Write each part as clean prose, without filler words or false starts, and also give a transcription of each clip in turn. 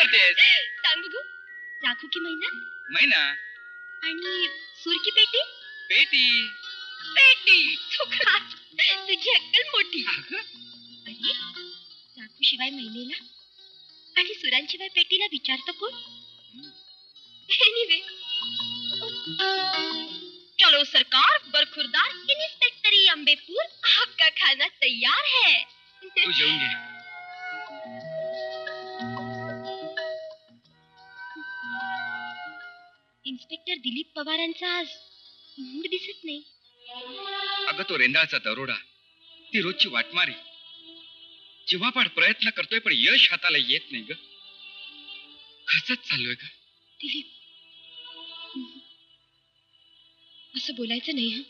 करतेस? सांग बघू. चाकू की मैना? मैना. आणि सूर की पेटी? पेटी. पेटी. तुझी अक्कल मोठी. अरे चाकू शिवाय मैनेला आणि सुरांशिवाय पेटीला विचारतो कोण? एनीवे, चलो सरकार, बरखुरदार इंस्पेक्टरी अंबेपुर, आपका खाना तैयार है. तू जेवून घे. इन्स्पेक्टर दिलीप पवारांचा आज मूड दिसत नाही. अगं तो रेंदाळचा दरोडा, ती रोजची वाटमारी, जीवापाड प्रयत्न करतोय पण यश हाताला येत नाही ग. खचत चाललोय का? दिलीप, असं बोलायचं नाही.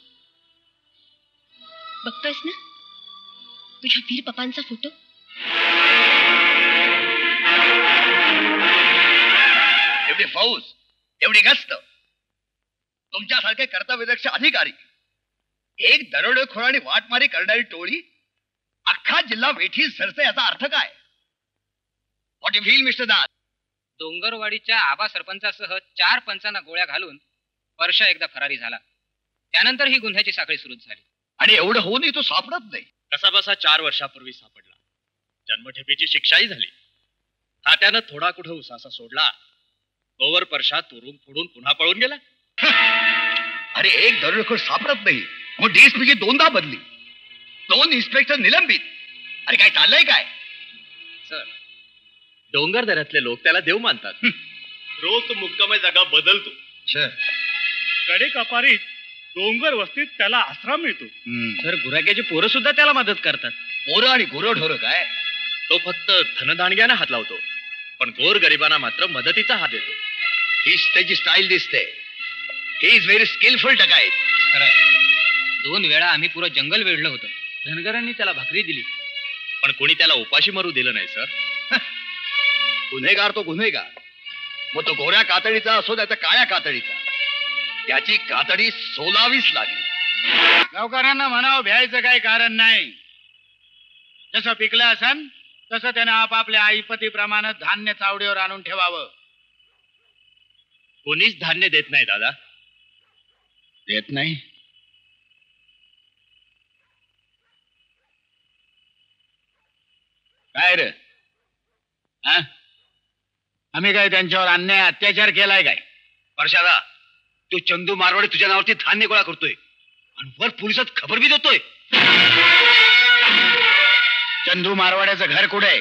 बघतोयस ना तुझ्या वीर पप्पांचा फोटो? एवढी फौज, एवढी गस्त, तुमच्यासारखे कर्तव्यदक्ष अधिकारी, एक दरोडेखोर आणि वाटमारी करणारी टोळी, अख्खा जिल्हा वेठी सरते, याचा अर्थ काय? What you feel mister Das? डोंगरवाडीच्या आबा सरपंचासह 4 पंचांना गोळ्या घालून परशा एकदा फरारी झाला. त्यानंतर ही गुन्ह्याची साखळी सुरू झाली. आणि एवढं होऊनही तो सापडत नाही. कसा बसा 4 वर्षापूर्वी सापडला. जन्मठेपेची शिक्षाही झाली. तात्यानं थोडा कुठं उसासा सोडला, तोवर परशा तुरुंग फोडून पुन्हा पळून गेला. अरे एक दरोडेखोर सापडत नाही, मग डीएसपीची 2दा बदली, 2 इन्स्पेक्टर निलंबित. अरे काय चाललंय काय? सर, डोंगर दऱ्यातले लोक त्याला देव मानतात. रोज तो मुक्कामी जागा बदलतो. कडे कपारीत डोंगर वस्तीत त्याला आश्रम मिळतो. सर, गुराख्याची पोरं सुद्धा त्याला मदत करतात. पोरं आणि गुरंढोरं काय? तो फक्त धनदांडग्यानं हात लावतो, पण गोर गरिबांना मात्र मदतीचा हात देतो. हीच त्याची स्टाईल दिसते. He is very skilful dacoit. खरंय, 2 वेळा आम्ही पुरं जंगल वेढलं होतं. धनगरांनी त्याला भाकरी दिली, पण कोणी त्याला उपाशी मारू दिलं नाही. सर, गुन्हेगार तो गुन्हेगार, मग तो गोऱ्या कातडीचा असो त्याचा काळ्या कातडीचा, त्याची कातडी सोलावीच लागली. गावकऱ्यांना म्हणावं भ्यायचं काही कारण नाही. जसं पिकलं असन तसं त्यानं आपापल्या आईपतीप्रमाणे धान्य चावडीवर आणून ठेवावं. कोणीच धान्य देत नाही दादा. देत नाही? काय रे? आम्ही काय त्यांच्यावर अन्याय अत्याचार केलाय काय? वर्षादा, तो चंदू मारवाडी तुझ्या नावावरती धान्य गोळा करतोय आणि वर पोलिसात खबर बी देतोय. चंदू मारवाड्याचं घर कुठे आहे?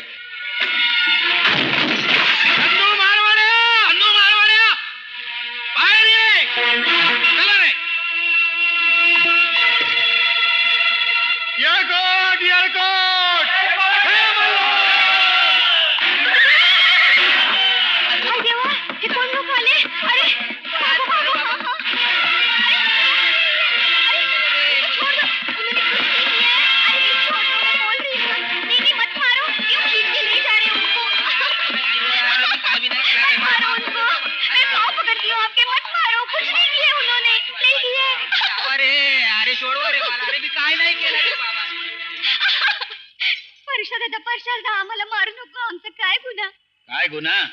आम्हाला मारू नको. आमचं काय गुन्हा? काय गुन्हा?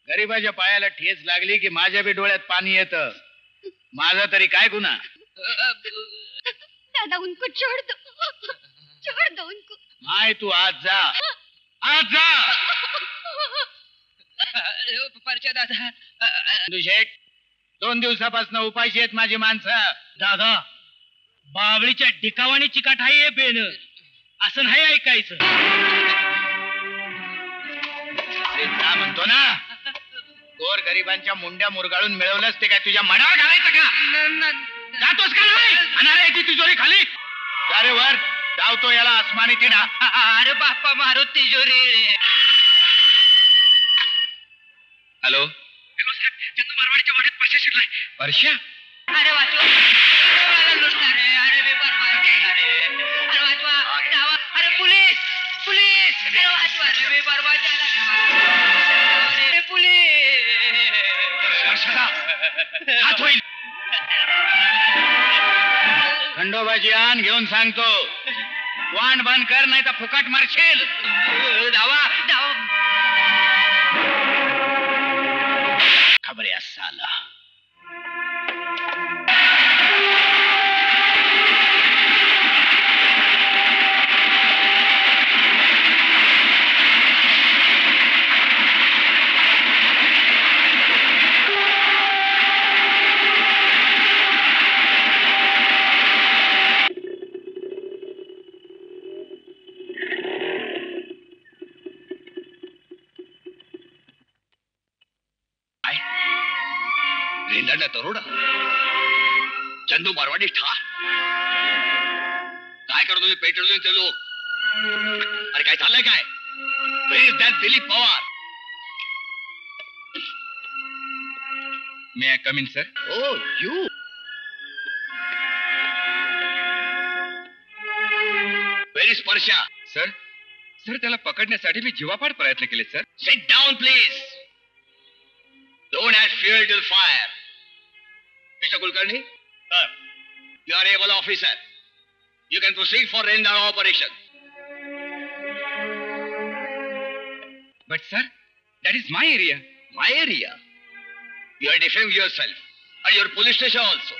गरीबाच्या पायाला ठेच लागली की माझ्या बी डोळ्यात पाणी येतं. माझा तरी काय गुन्हा? दादा उनको छोड़ दो उनको. माय तू आज जा, आज जा. परशा दादा, शेठ, 2 दिवसापासून उपाशी आहेत माझी माणसं. दादा, बावळीच्या डिकावाणी चिकाट आहे बेन, असं नाही ऐकायचं. जा म्हणतो ना. गोर गरिबांच्या मुंड्या मुरगाळून मिळवलंच ते काय तुझ्या मनावर घालायचं का? जातोस का नाही? अनारे ती तिजोरी खाली जा रे वर. जावतो याला आसमानी तिडा. अरे बाप्पा मारो तिजोरी. हॅलो, चंदू मारवाडीच्या वाड्यात परशा शिरलाय. परशा? अरे वाचवा, मला लुटणार आहे. अरे मी बरबाद करणार आहे. अरे वाचवा, धावा. अरे पोलीस, पोलीस, अरे वाचवा रे, मी बरबाद झाला. अरे पोलीस. हात होईल. खंडोबाची आण घेऊन सांगतो. वाण बंद कर, नाही तर फुकट मारशील. धावा, धावा. खबर आहे साला. रेंदाळला दरोडा, चंदू मारवाडी ठार. काय करतो मी पेट्रोलियम ते लोक? अरे काय झालंय काय? Where is that Dilip Pawar? May I come in sir? Oh, you. Where is Parsha? Sir, sir त्याला पकडण्यासाठी मी जीवापाड प्रयत्न केले sir. Sit down, please. Don't add fuel to the fire. Mr. Kulkarni? Sir. You are able officer. You can proceed for Rendara operation. But sir, that is my area. My area? You are defending yourself. And your police station also.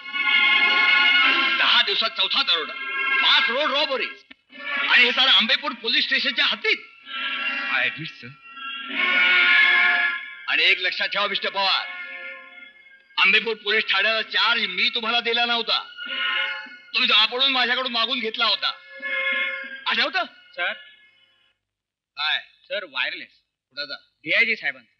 10 दिवसात चौथा दरोडा, 5 road robberies, आणि हे सारं Ambepur police स्टेशनच्या हातीत. I admit sir. आणि एक लक्षात ठेवा मिस्टर पवार, आंबेपूर पोलीस ठाण्याचा चार्ज मी तुम्हाला दिला नव्हता. तुम्ही तो आपणून माझ्याकडून मागून घेतला होता. आठवतं? सर, काय सर वायरलेस कुणाचा? डीआयजी साहेबांचा.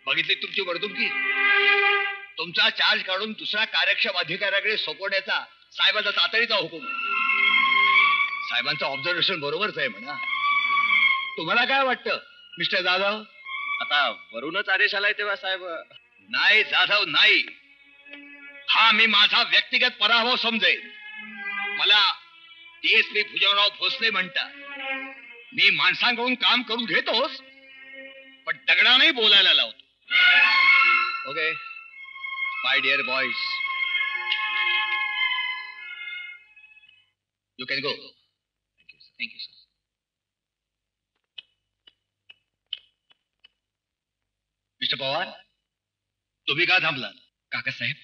बघितली तुमची वर्तुकी? तुमचा चार्ज काढून दुसऱ्या कार्यक्षम अधिकाऱ्याकडे सोपवण्याचा साहेबांचा तातडीचा हुकूम. साहेबांचं ऑब्झर्वेशन बरोबरच आहे म्हणा. तुम्हाला काय वाटतं मिस्टर जाधव? आता वरूनच आदेश आलाय तेव्हा साहेब. नाही जाधव नाही, हा मी माझा व्यक्तिगत पराभव समजेन. मला DSP भुजवराव भोसले म्हणतात. मी माणसांकडून काम करून घेतोच, पण दगडानेही बोलायला लावतो. Okay my dear boys, you can go. Thank you sir. Mister Pawar, तुम्ही का थांबला? काकासाहेब,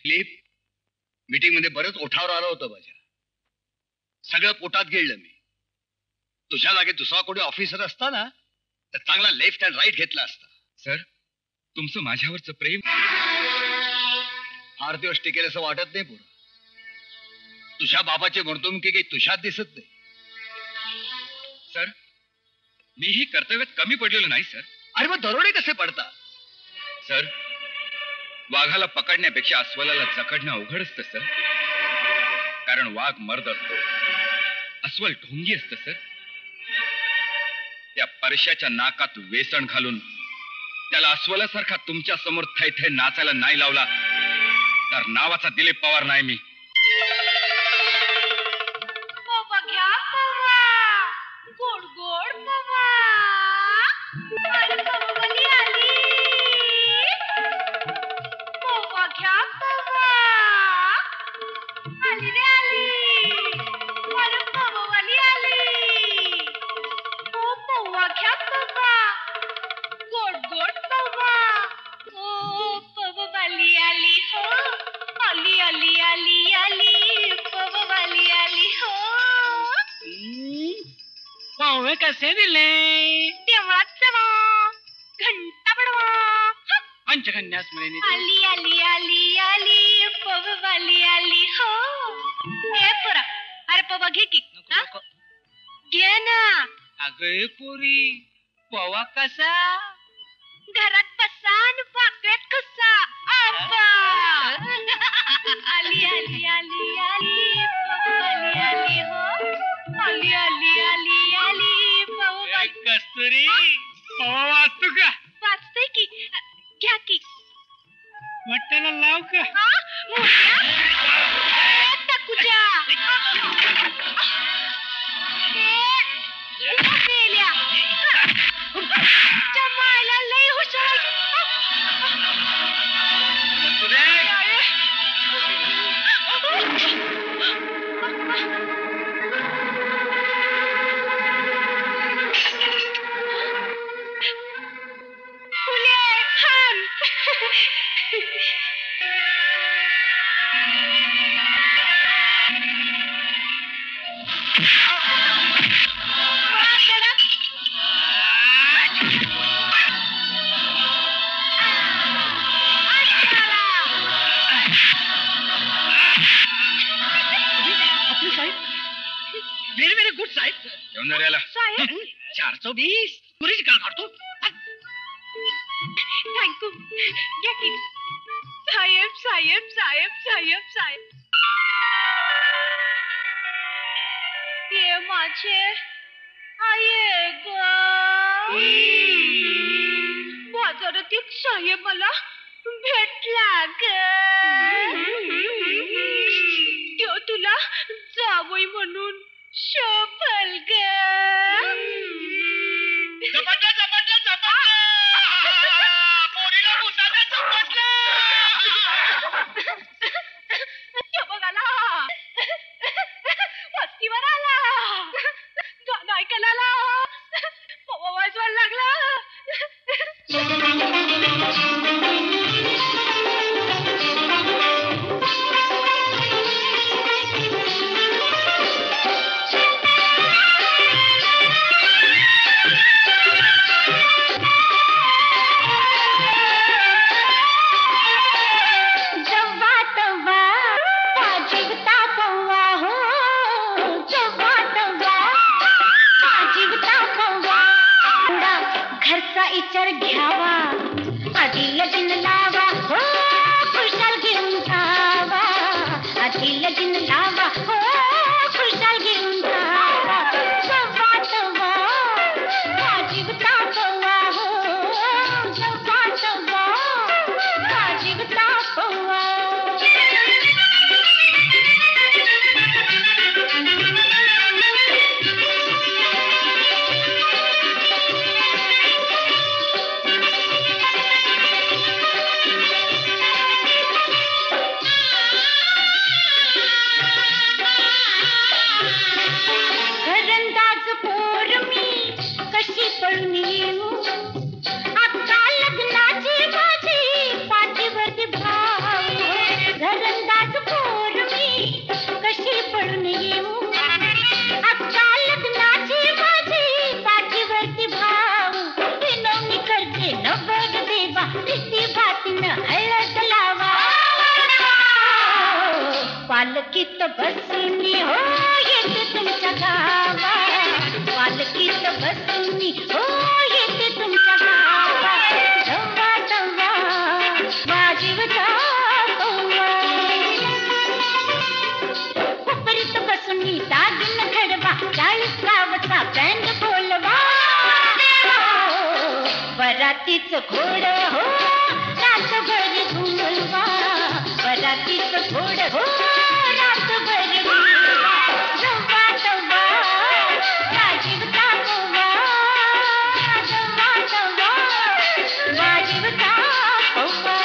मीटिंग मध्ये बरंच ओठावर आलं होतं माझ्या. सगळं पोटात गिळलं मी. तुझ्या जागी दुसरा कोणी ऑफिसर असता ना, तर चांगला लेफ्ट अँड राईट घेतला असता. सर तुमचं माझ्यावरचं प्रेम फार दिवस टिकेल असं वाटत नाही. पुढं तुझ्या बाबाची वर्तणुकी काही तुझ्यात दिसत नाही. सर मीही कर्तव्यात कमी पडलेलो नाही सर. अरे मग दरोडे कसे पडतात? सर वाघाला पकडण्यापेक्षा अस्वलाला जखडणं अवघड असतं सर. कारण वाघ मर्द असतो, अस्वल ढोंगी असतं सर. त्या परशाच्या नाकात वेसण घालून त्याला अस्वलासारखा तुमच्या समोर थैथे नाचायला नाही लावला तर नावाचा दिलीप पवार नाही मी. घ्या पवा, गोड गोड पवा, पवली आली. पवा घ्या पवा, आली रे आली. पवली आली. ओ पवा घ्या पवा, गोड गोड पवा. ओ पवली आली हो, आली आली आली आली. पवली आली हो. पाहुणे कसे दिले? देवळात जावा, घंटा पडवा. पंचकन्या स्मरणी. आली आली आली आली. पवली आली हो. ए पोरा, अरे पवा घे की. नको. घे ना. अगं पुरी, पवा कसा? घरात बसा आणि बागेत कसा. आबा. आली आली आली आली. पवली आली हो. आली आली आली आली. पवली. कस्तुरी, पवा वाचतो का? वाचते की. घ्या की. वाटायला लाव का? मोठ्या टाकूच्या. मेल्या. जमायला लई हुशार. व्हेरी व्हेरी गुड साहेब. घेऊन जा रे याला. साहेब 420 पुरीची काळ काढतो. थँक्यू. घ्या की. साहेब साहेब साहेब साहेब साहेब ये माझे आये ग बाजारातील साहेब मला भेटला ग तो तुला जावई म्हणून शोभल ग झपटलं झपटलं झपटलं पोरीला भुतानं झपटलं. तो बघ आला वस्तीवर आला गाणं ऐकायला आला पवा वाजवायला लागला. विचार घ्यावा आधी लगीन लावा हो खुशाल घेऊन जावा आधी लगीन लावा हो खुशाल घेऊन जावा सवातवा वाजिब तापवा हो सवातवा वाजिब तापवा. पालकीत बसूनी हो येते तुमच्या गावा पालकीत बसूनी हो येते तुमच्या गावा डवा डवा वाजिव जावा उपरीत बसूनी दागिन घडवा 40 गावचा बँड बोलवा बरातीच घोड हो रातभर घुमलवा बरातीच घोड हो रातभर घुमलवा डवा डवा वाजिव तापवा डवा डवा वाजिव तापवा.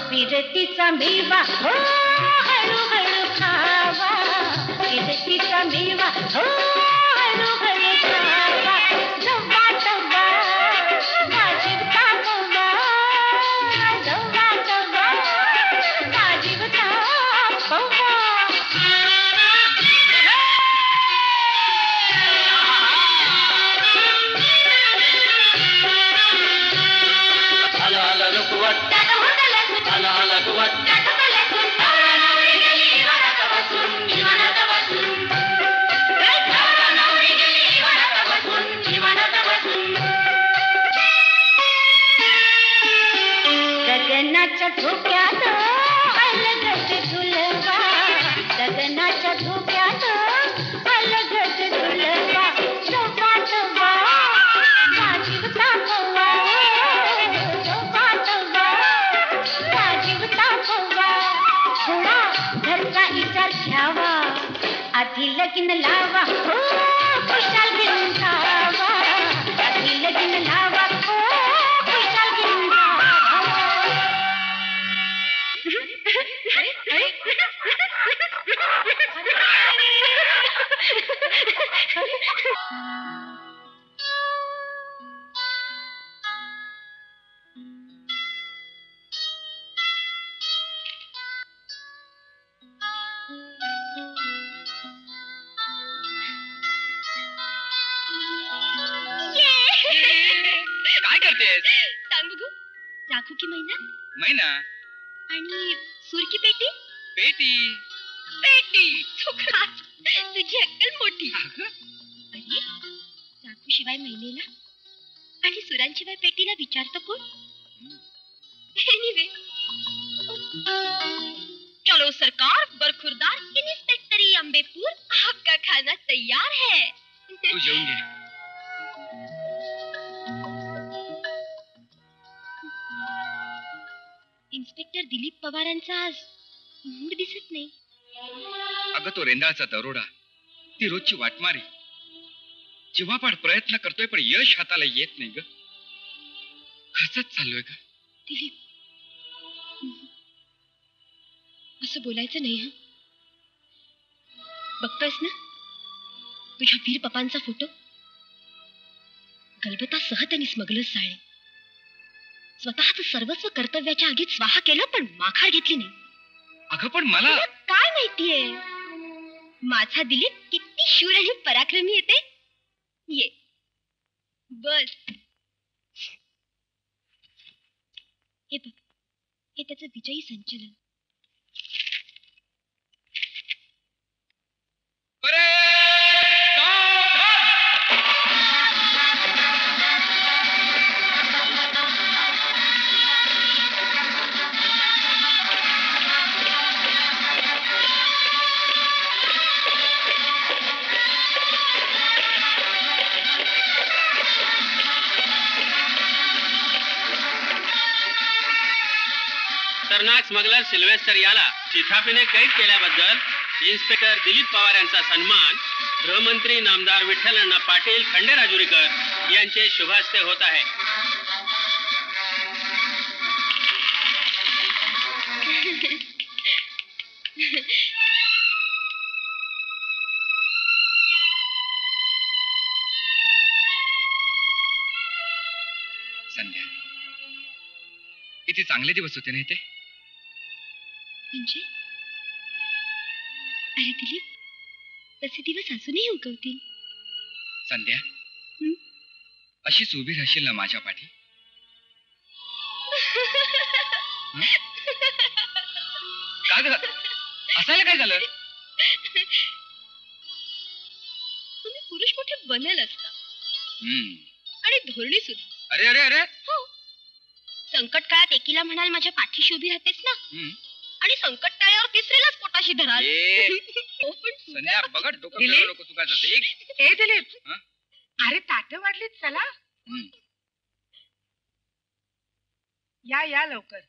विरतीचा मेवा हो हळूहळू खावा विरतीचा मेवा हो हळूहळू खावा डवा डवा वाजिव तापवा डवा डवा वाजिव तापवा. आला आला नको वाट आला आला नको वाट तुमचा विचार घ्यावा आधी लगीन लावा हो खुशाल घेऊन जावा आधी लगीन लावा हो खुशाल घेऊन जावा काय करतेस? सांग बघू राखू की मैना मैना आणि सूर की पेटी पेटी पेटी तुझी अक्कल मोठी अगं, अरे राखू शिवाय महिनेला आणि सुरांशिवाय पेटीला विचारतो कोण एनिवे चलो सरकार बरखुरदार इंस्पेक्टरी अंबेपुर आपका खाना तैयार है तू जेवून घे. इन्स्पेक्टर दिलीप पवारांचा आज मूड दिसत नाही. अगं तो रेंदाळचा दरोडा, ती रोजची वाटमारी, जीवापाड प्रयत्न करतोय पण यश हाताला येत नाही ग. खचत चाललोय ग. दिलीप असं बोलायचं नाही हं. बघतोयस ना तुझ्या वीर पप्पांचा फोटो गलबतासह त्यांनी स्मगलर्स जाळले. स्वतःच सर्वस्व कर्तव्याच्या आगीत स्वाहा केलं पण माघार घेतली नाही. अगं पण मला तुला काय माहितीये माझा दिलीप किती शूर आणि पराक्रमी येते. ये बस हे बघ हे त्याचं विजयी संचलन. खतरनाक स्मगलर सिल्वेस्टर याला शिथापीने कैद केल्याबद्दल इन्स्पेक्टर दिलीप पवार यांचा सन्मान गृहमंत्री नामदार विठ्ठल अण्णा पाटील खंडेराजुरीकर यांचे शुभहस्ते होत आहे. संध्या, किती चांगले दिवस होते ना ते. म्हणजे अरे दिलीप तसे दिवस अजूनही उगवतील. संध्या, हं? अशीच उभी राहशील ना माझ्या पाठी? का ग असायला काय झालं? तुम्ही पुरुष मोठे बनेल असता हम्म. आणि धोरणी सुद्धा. अरे अरे अरे हो संकट काळात एकीला म्हणाल माझ्या पाठीशी उभी राहतेस ना हम्म. आणि संकट टाळ्यावर तिसरीलाच पोटाशी धराल. ए, हो, पण संध्या बघत डोकं दिलीप? फिरवू नको तुझ्या. ए दिलीप हं? अरे ताट वाढलीत चला या या लवकर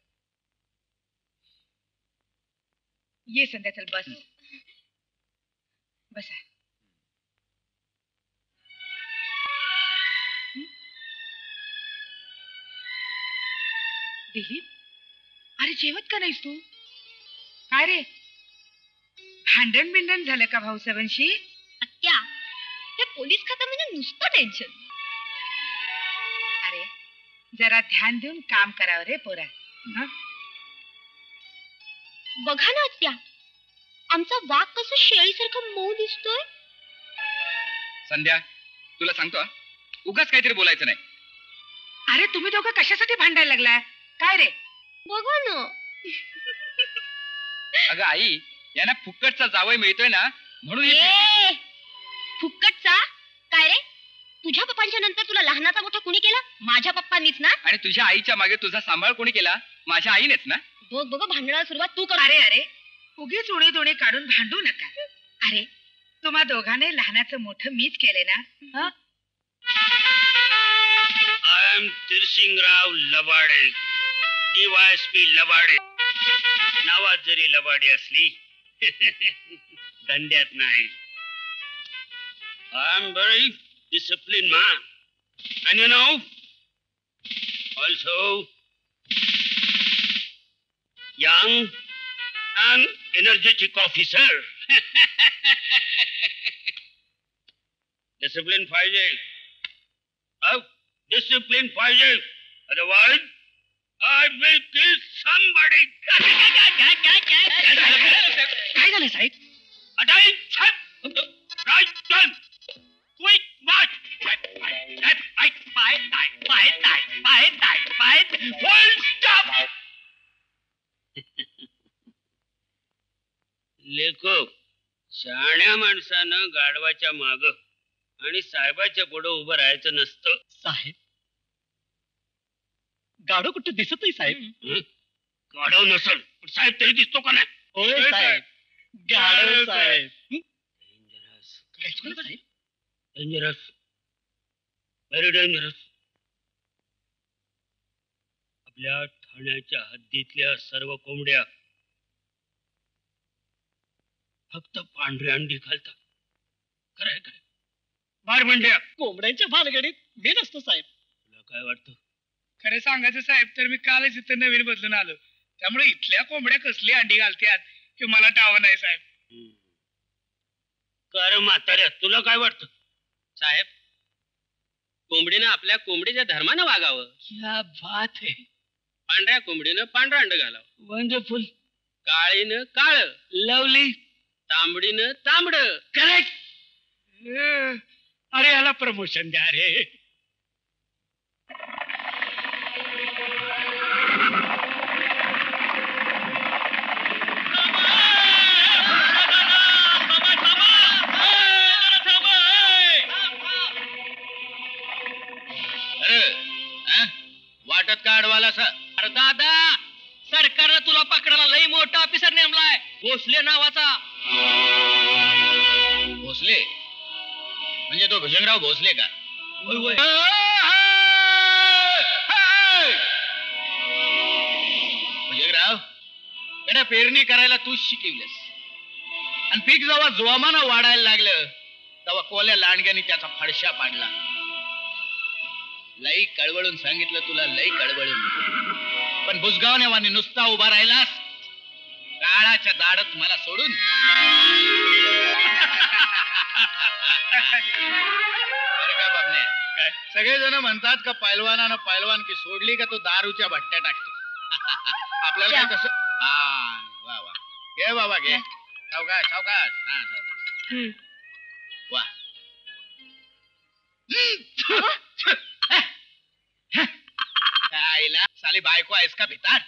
ये संध्या चल बस बसा. दिलीप अरे जेवत का नाहीस तू? काय रे भांडण बिंडण झालं का भाऊसाहेबांशी? आत्या हे पोलीस खातं म्हणजे नुसतं टेन्शन. अरे जरा ध्यान देऊन काम करावं रे पोरा. बघा ना आत्या आमचा वाघ कसं शेळीसारखं मऊ दिसतोय. संध्या, तुला सांगतो उगाच काहीतरी बोलायचं नाही. अरे तुम्ही दोघं कशासाठी भांडायला लागलाय काय रे? बघा ना अगं आई, यांना फुक्कटचा जावई मिळतोय ना म्हणून हे फिरतील. ए फुक्कटचा काय रे? तुझ्या पप्पांच्या नंतर तुला लहानाचा मोठा कुणी केला? माझ्या पप्पांनीच ना. आणि तुझ्या आईच्या मागे तुझा सांभाळ कोणी केला? माझ्या आईनेच ना. बघ बघ भांडणाला सुरुवात तू कर. अरे अरे उगीच उणे दोणे काढून भांडू नका. अरे तुम्हा दोघांनी लहानाचं मोठं मीच केले ना. I am Tirsingrao Labade, DYSP Labade. नावात जरी लबाडे असली धंद्यात नाही. I am very discipline man and you know also young and energetic officer. Discipline पाहिजे. डिसिप्लिन पाहिजे. Otherwise I will kill somebody. काय झालं साहेब? Attention! Right turn! Quick march! Left, right, fight, full stop! लेखो, शहाण्या माणसानं गाढवाच्या माग आणि साहेबाच्या पुढे उभं राहायचं नसतं. साहेब गाडो कुठे दिसत नाही साहेब. गाढव नसल पण साहेब तरी दिसतो का नाही? होय साहेब गाडो साहेब. Dangerous, very dangerous. आपल्या ठाण्याच्या हद्दीतल्या सर्व कोंबड्या फक्त पांढरी अंडी घालतात. खरंय काय? बार मंड्या कोंबड्यांच्या भानगडीत मी नसतो साहेब. तुला काय वाटतं? खरं सांगायचं साहेब तर मी कालच इथं नवीन बदलून आलो, त्यामुळे इथल्या कोंबड्या कसली अंडी घालतात हे मला ठाव नाही साहेब. कर म्हाताऱ्या, तुला काय वाटतं? साहेब कोंबडीनं आपल्या कोंबडीच्या धर्मानं वागावं. क्या बात है. पांढऱ्या कोंबडीनं पांढरं अंड घालावं. वंडरफुल. काळीनं काळ, लवली. तांबडीनं तांबड. करेक्ट. अरे याला प्रमोशन द्या रे. वाटत का अडवाला सर? अरे दादा, सरकारनं तुला पकडायला लई मोठा ऑफिसर नेमलाय, भोसले नावाचा. भोसले म्हणजे तो भुजंगराव भोसले का? भुजंगराव, कडे पेरणी करायला तूच शिकवलंस आणि पीक जेव्हा जोमानं वाढायला लागलं तेव्हा कोल्या लांडग्याने त्याचा फडशा पाडला. लई कळवळून सांगितलं तुला, लई कळवळून, पण बुजगावनेवानी नुसता उभा राहिलास. काळाच्या दाढत मला सोडून. अरे का बाबने, सगळेजण म्हणतात का पैलवानानं पैलवानकी सोडली का तो दारूच्या भट्ट्या टाकतो. आपल्याला काय कसं? हा वा वा, घे बाबा घे. सावकाश सावकाश. हा सावकाश. वा आईला साली बायको आहेस का भिताड?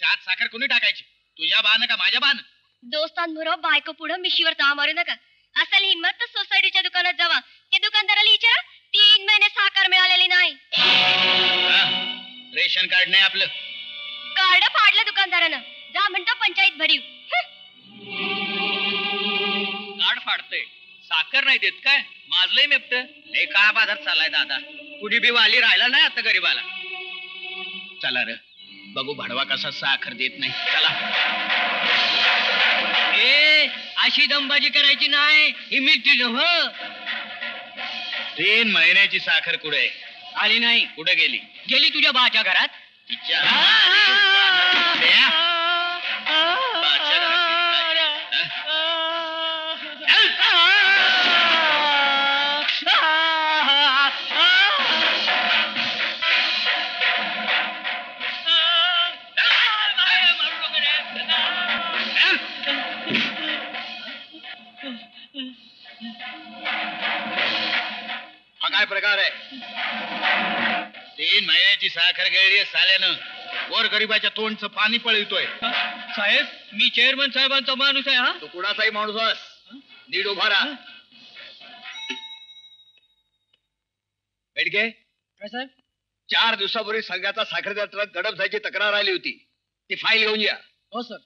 चात साखर कोणी टाकायची, तुझ्या बाण का माझ्या बाण? दोस्तांबरोबर बायको पुढं मिशीवर ताव मारू नका. असेल हिंमत तर सोसायटीच्या दुकानात जावा. ते दुकानदाराला विचारा 3 महिने साखर मिळालेली नाही. रेशन कार्ड नाही आपलं? कार्ड फाडलं दुकानदारानं. जा म्हणतो पंचायत भरीव. कार्ड फाडतय, साखर नाही देत काय? माजलंय मेपट. हे का बाजार चालाय दादा? कुणी बी वाली राहिला नाही आता गरीबाला. चला रे बघू भडवा कसा साखर देत नाही. चला. ए अशी दमबाजी करायची नाही, ही मिळती हो. 3 महिन्याची साखर कुठे आली नाही? कुठे गेली? गेली तुझ्या बाच्या घरात. तिच्या बाच्या हा काय प्रकार आहे? 3 महिन्याची साखर गेली साल्यानं. वर गरीबाच्या तोंडचं पाणी पळतोय. साहेब मी चेअरमन साहेबांचा माणूस आहे. हा तू कुणाचाही माणूस आहेस, नीट उभा राहा. बेडके, साहेब 4 दिवसापूर्वी संघाचा साखरेचा ट्रक गडप जायची तक्रार आली होती, ती फाईल घेऊन या. हो सर.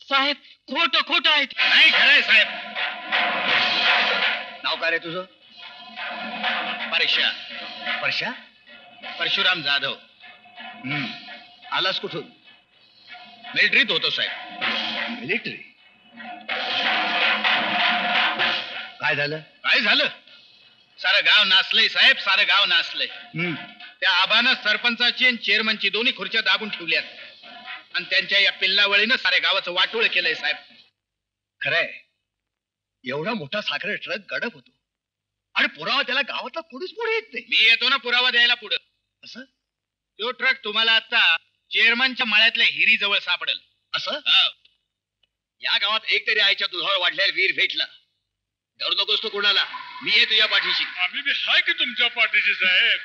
साहेब खोटं खोटं आहे. नाही खरंय साहेब. नाव काय रे तुझं? परशा परशुराम जाधव. आलास कुठून? मिलिटरीत होतो साहेब. मिलिटरी? काय झालं? काय झालं? सारं गाव नाचलंय साहेब, सारं गाव नाचलंय. त्या आबानं सरपंचाची आणि चेअरमनची दोन्ही खुर्च्या दाबून ठेवल्यात आणि त्यांच्या या पिल्लावळीनं साऱ्या गावाचं वाटोळ केलंय साहेब. खरंय, एवढा मोठा साखर ट्रक गडप होतो आणि पुरावा त्याला गावातला कोणीच पुढे येत नाही. मी येतो ना पुरावा द्यायला पुढं. असं? तो ट्रक तुम्हाला आता चेअरमनच्या मळ्यातल्या हिरी जवळ सापडेल. असं? या गावात एक तरी आईच्या दुधावर वाढलेला वीर भेटला. धरू नकोस तो कोणाला, मी आहे तुझ्या पाठीशी. आम्ही बी हाय की तुमच्या पाठीशी साहेब.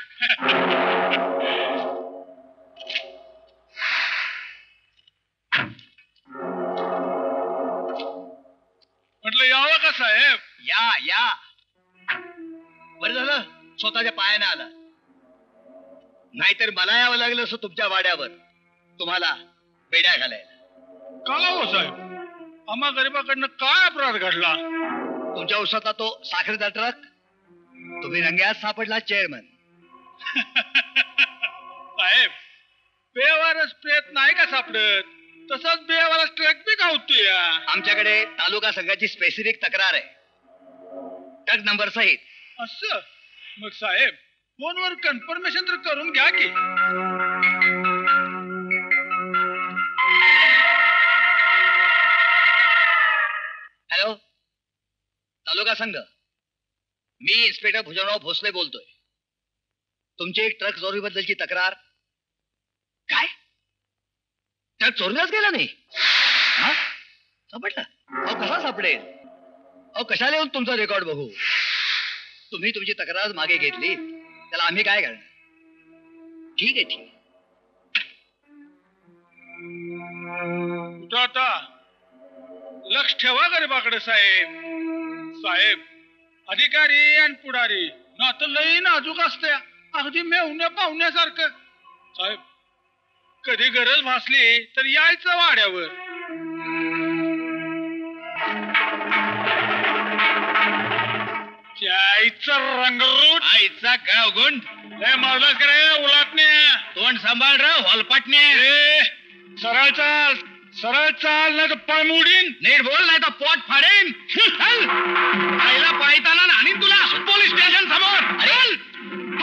म्हटलं यावं का साहेब? या या, बरं झालं स्वतःच्या पायाने आला, नाहीतर मला यावं लागलं असं तुमच्या वाड्यावर तुम्हाला बेड्या घालायला. का हो साहेब, आम्हा गरीबाकडनं काय अपराध घडला? तुमच्या उसातला तो साखरेचा ट्रक, तुम्ही रंग्यात सापडला चेअरमन. साहेब, बेवारस प्रयत्न नाही का सापडत, तसंच बेवारस ट्रक बी गावतोय. आमच्याकडे तालुका संघाची स्पेसिफिक तक्रार आहे, ट्रक नंबर सहित. असं? मग साहेब फोनवर कन्फर्मेशन तर करून घ्या की. हॅलो, तालुका संघ, मी इन्स्पेक्टर भुजनराव भोसले बोलतोय. तुमची एक ट्रक चोरीबद्दलची तक्रार. काय? ट्रक चोरीलाच गेला नाही? सापडला? अहो कसा सापडेल? अहो कशाला येऊन तुमचा रेकॉर्ड बघू? तुम्ही तुमची तक्रार मागे घेतली, त्याला आम्ही काय करणार? ठीक आहे, ठीक आहे. कुठं आता? लक्ष ठेवा गरीबाकडे साहेब. साहेब, अधिकारी आणि पुढारी नातं लई नाजूक असते, अगदी मेवण्या पाहुण्यासारखं. साहेब, कधी गरज भासली तर यायचं वाड्यावर. आईचा रंगरूट, आईचा गावगुंड, लय मारलास का रे उलाटणे? तोंड सांभाळ रे हॉलपाटणे. सरळ चाल, सरळ चाल, नाही तर पाय मोडीन. नीट बोल, नाही तर पोट फाडेन. आईला पायताना आणि तुला पोलीस स्टेशन समोर. अरे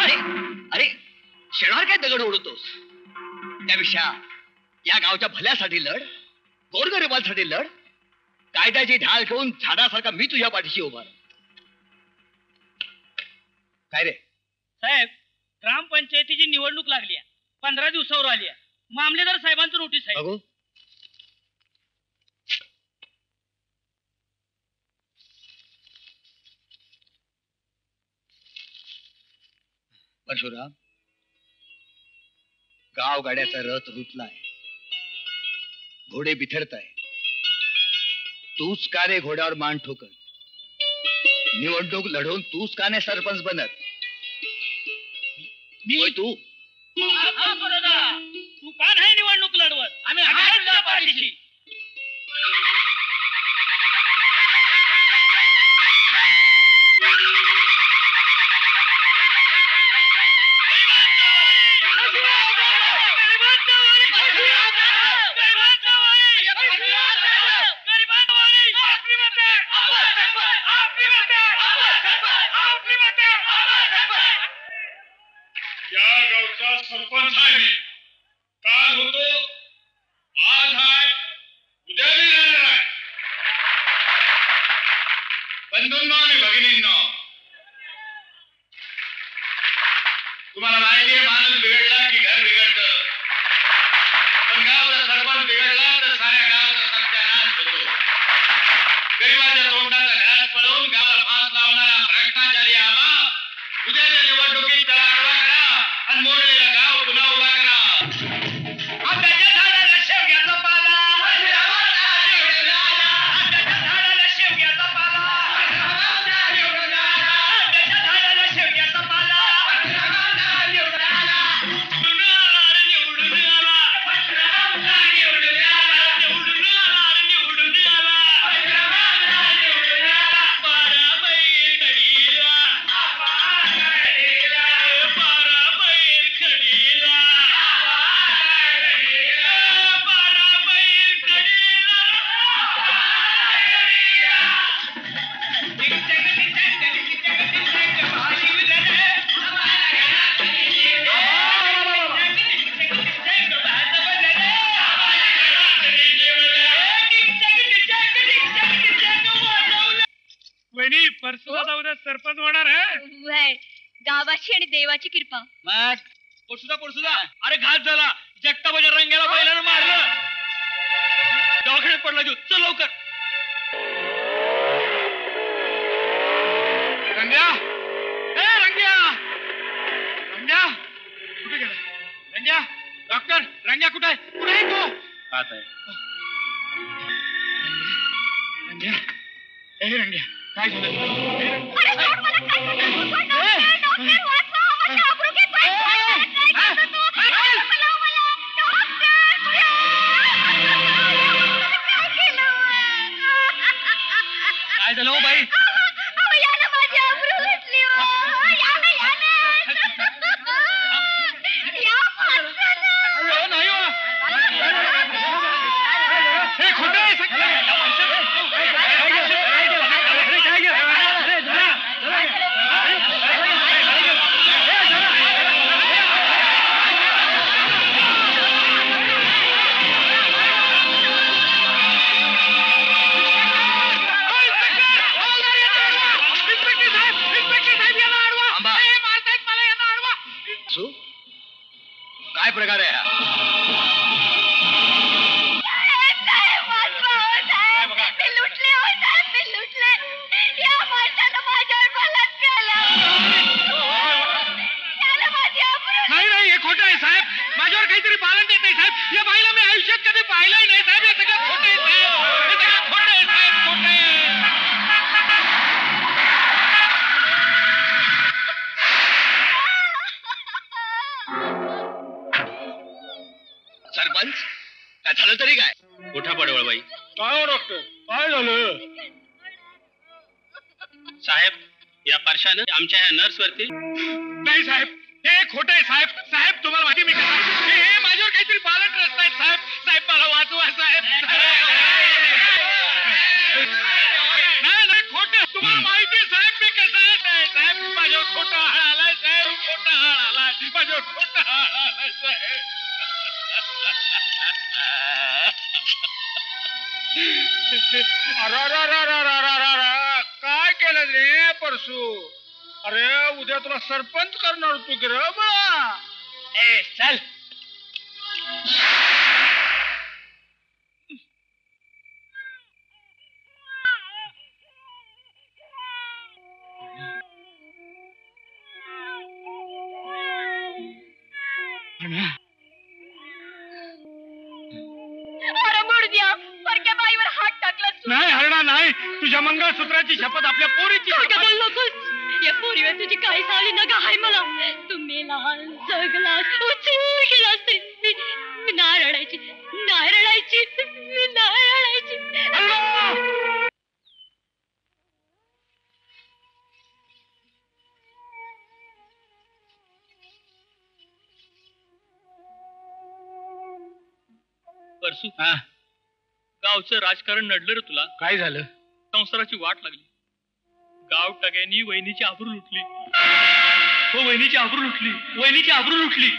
अरे अरे, शेणार काय दगड उडवतोस? त्यापेक्षा या गावच्या भल्यासाठी लढ, गोरगरिबांसाठी लढ. कायद्याची ढाल घेऊन झाडासारखा मी तुझ्या पाठीशी उभा. काय रे साहेब, ग्रामपंचायतीची निवडणूक लागली आहे, 15 दिवसावर आली आहे. मामलेदार साहेबांचं नोटीस आहे. अगो, परशुराम, गाव गाड्याचा रथ रुतलाय, घोडे बिथरताय. तूच का रे घोड्यावर मान ठोकत? निवडणूक लढवून तूच का नाही सरपंच बनत? होय तू. तू का नाही निवडणूक लढवत? आम्ही आहे तुझ्या पाठीशी. या गावचा सरपंच आहे मी. काल होतो, आज आहे, उद्या बी राहणार आहे. बंधूंनो आणि भगिनींनो, तुम्हाला माहिती आहे माणूस बिघडला की घर बिघडतं, पण गावचा सरपंच बिघडला तर साऱ्या गावाचा सत्यानाश होतो. गरिबाच्या तोंडाचा घास पळवून गावाला फास लावणारा भ्रष्टाचारी आबा उद्याच्या निवडणुकीत त्याला आडवा करा आणि मोडलेला गाव पुन्हा उभा करा. आंब्याच्या झाडाला शेवग्याचा पाला, आंब्याच्या झाडाला शेवग्याचा पाला, परसुदा उद्या सरपंच होणार आहे. गावाची आणि देवाची कृपा. मग परसुदा अरे घात झाला. जगताबाच्या रंग्याला बैलानं मारलं. दवाखान्यात पडला जीव. चल लवकर. रंग्या कुठे गेला? रंग्या डॉक्टर रंग्या कुठे आहे? कुठे आहे तो? आत आहे. रंग्या रंग्या काय झालं? काय झालं हो बाई? काय प्रकार आहे नाही हे खोटं आहे साहेब. माझ्यावर काहीतरी पालन देत नाही साहेब. या बाईला मी आयुष्यात कधी पाहिलंही नाही साहेब. हे सगळं खोटं आहे साहेब. हे सगळं खोटं आहे साहेब. खोटं आहे. सरपंच काय झालं तरी काय? उठा पडवळबाई. काय डॉक्टर काय झालं? साहेब या परशानं आमच्या ह्या नर्स वरती. नाही साहेब हे खोटं आहे साहेब. साहेब तुम्हाला माहिती मी हे माझ्यावर काहीतरी पालन रचतायत साहेब. साहेब मला वाचवा साहेब. नाही खोटं. तुम्हाला माहिती आहे साहेब मी कसं आहे साहेब. माझ्यावर खोटा हाळ आलाय साहेब. खोटा हाळ आलाय माझ्यावर. खोटा हाळ आलाय साहेब. काय केलं रे परसू? अरे उद्या तुला सरपंच करणार होतो की रे बा. ए चल. नाही हरणा नाही. तुझ्या मंगळसूत्राची शपथ आपल्या पोरीची शपथ. या पोरीवर तुझी काही सावली नका हाय मला. तू मेलास जगलास उचलून गेलास तरी मी नाही रडायची. नाही रडायची. मी नाही रडायची. परसू गावचं राजकारण नडलं रे तुला. काय झालं? संसाराची वाट लागली. गाव टग्यांनी वहिनीची आबरू लुटली. हो वहिनीची आबरू लुटली. वहिनीची आबरू लुटली.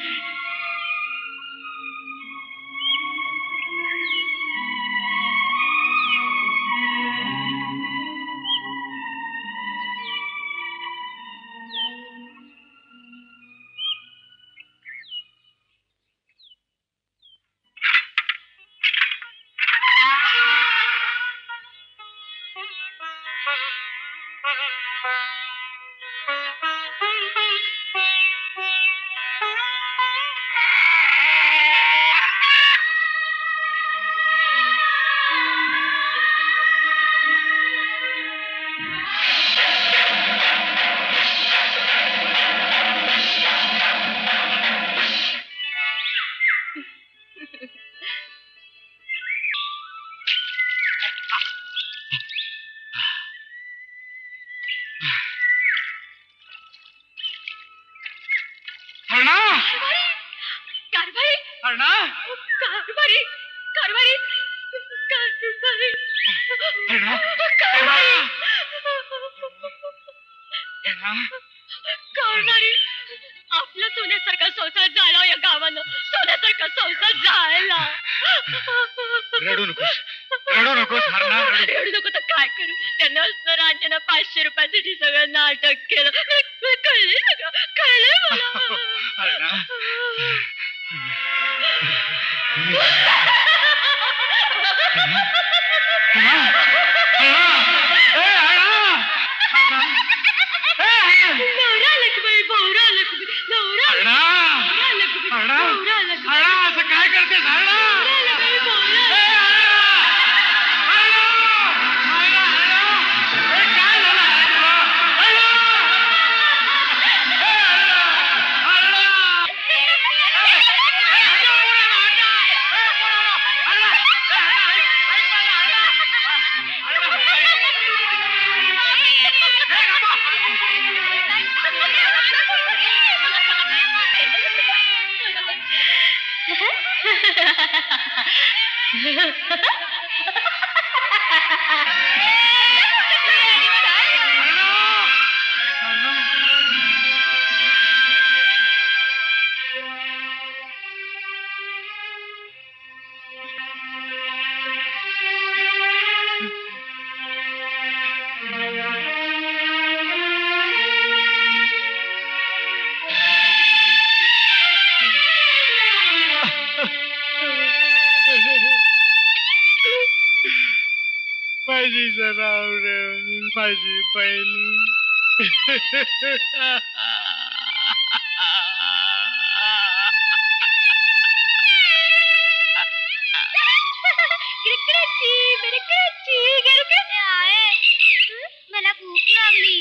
आपला सोन्यासारखा संसार झाला या गावानं. सोन्यासारखा संसार झाला. रडू नकोस. रडू रडू नकोस हरणा, रडू. एवढं नको तर काय करू? त्यांना असणार अंजना 500 रुपयासाठी सगळं नाटक केलं. कळलंय सगळं, कळलंय मला. हरणा. नवरा लक्ष्मी, भोवरा लक्ष्मी, नवरा लक्ष्मी, भोवरा लक्ष्मी, असं काय करतेस हरणा? लक्ष्मी, भोवरा माझी जनावर, माझी बैल. मला भूक लागली.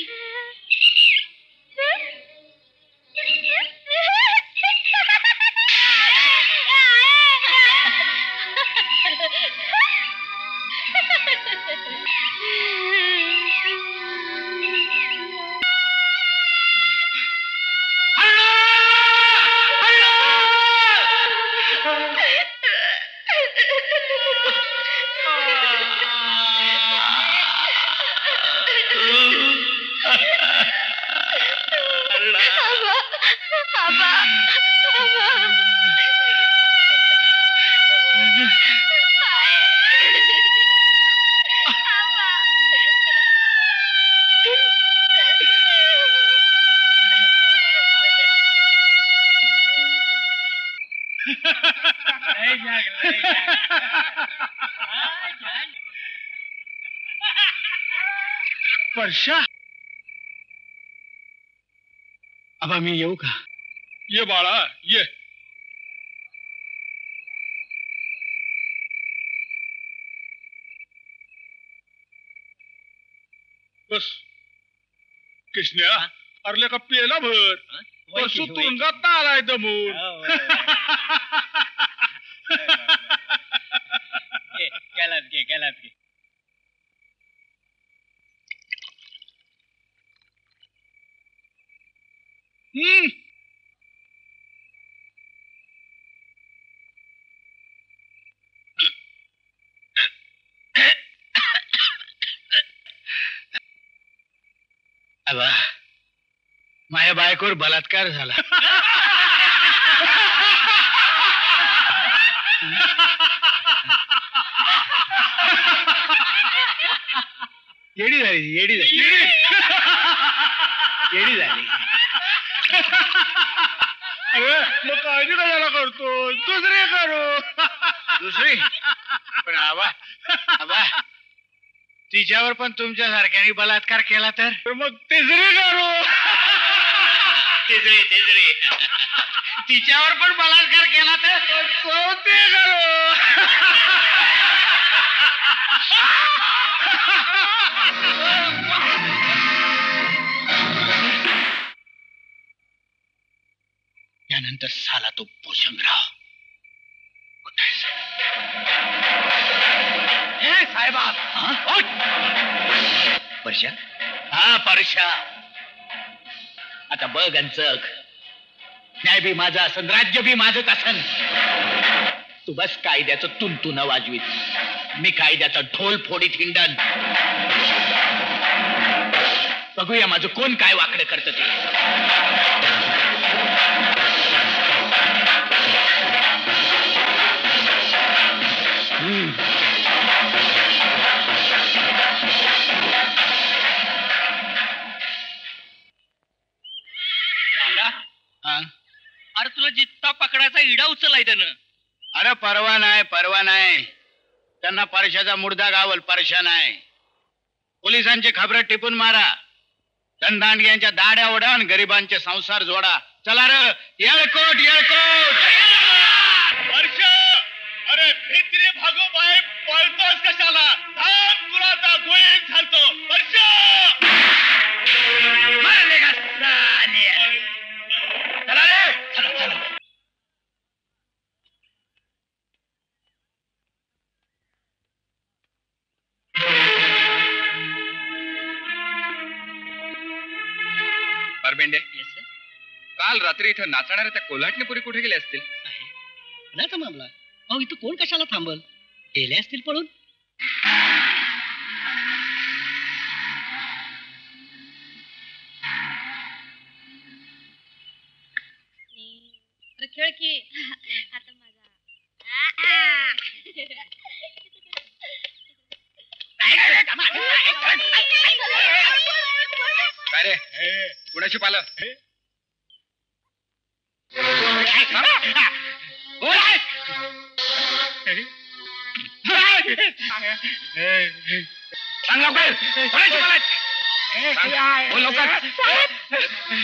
वर्षा, आबा मी येऊ का? ये बाळा ये. बस कृष्णा, अरल्या का पेला भर. परसू तुरुंगात आलाय दमून. गेलात घे. आबा, माझ्या बायकोवर बलात्कार झाला. येडी झाली, येडी झाली, येडी झाली. अरे मग काळजी कशाला करतो? दुसरी करू. दुसरी पण आबा, आबा तिच्यावर पण तुमच्या सारख्याने बलात्कार केला तर मग तिसरी करू. तिसरी तिच्यावर पण बलात्कार केला तर चौथी करू. त्यानंतर साला तो भूषणराव कुठे साहेबा? परशा, हा परशा, आता बघ अंचक, न्याय बी माझा असन, राज्य बी माझंच असन. तू बस कायद्याचं तुंतुन वाजवीत, मी कायद्याचा ढोल फोडीत हिंडन. बघूया माझं कोण काय वाकडं करतं ते. परशाचा इडा उचललाय त्यानं. अरे परवा नाही त्यांना परशाचा मुर्दा गावल. परशा नाही. पोलिसांची खबरं टिपून मारा. धनदांडग्यांच्या दाड्या ओढा आणि गरिबांचे संसार जोडा. चला रे येळकोट. परशा, अरे भित्री भागो बाय, पळतोस कशाला? थांब, तुला आता गोळीत घालतो. परशा चला रे, चला. परबेंडे, काल रात्री इथं नाचणाऱ्या त्या कोल्हाटणी पुरी कुठे गेले असतील? नाही थांबला. अहो इथं कोण कशाला थांबल? गेले असतील पळून. खेळ की आता माझा काय रे, कुणाशी पालं? सांग लवकर, कोणाची पालन?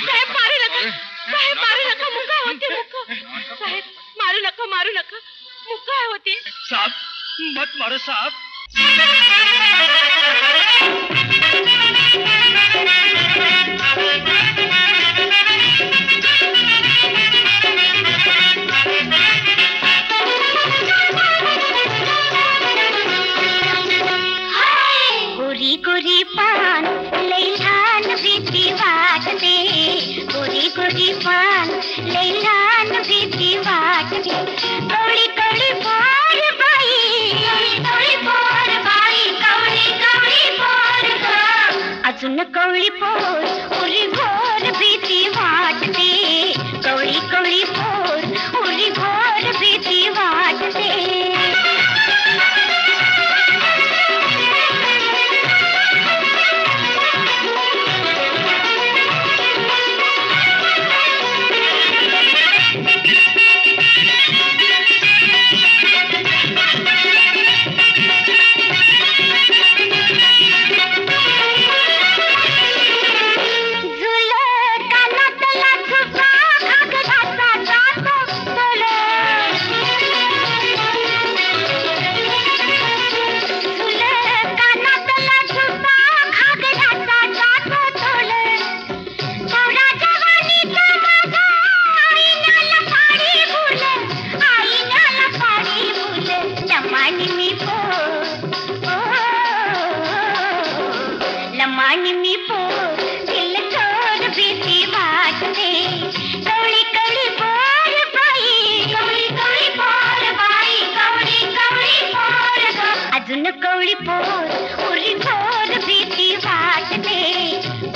साहेब मारू नका, साहेब मारू नका, मुका होते मुका. साहेब मारू नका मुका होते. साप मत मारो साप. गोरी गोरी पान लैलान भीती वाटते. गोरी गोरी पान लैलान भीती वाटते. कवळी कवळी पोर बाई, कवळी पोर बाई, कवळी पोर ग. अजून कवळी पोर उरी घोर भीती वाटते. कवळी पोर उरी घोर भीती वाटते. कवळी पोर उरी घोर भीती वाटते.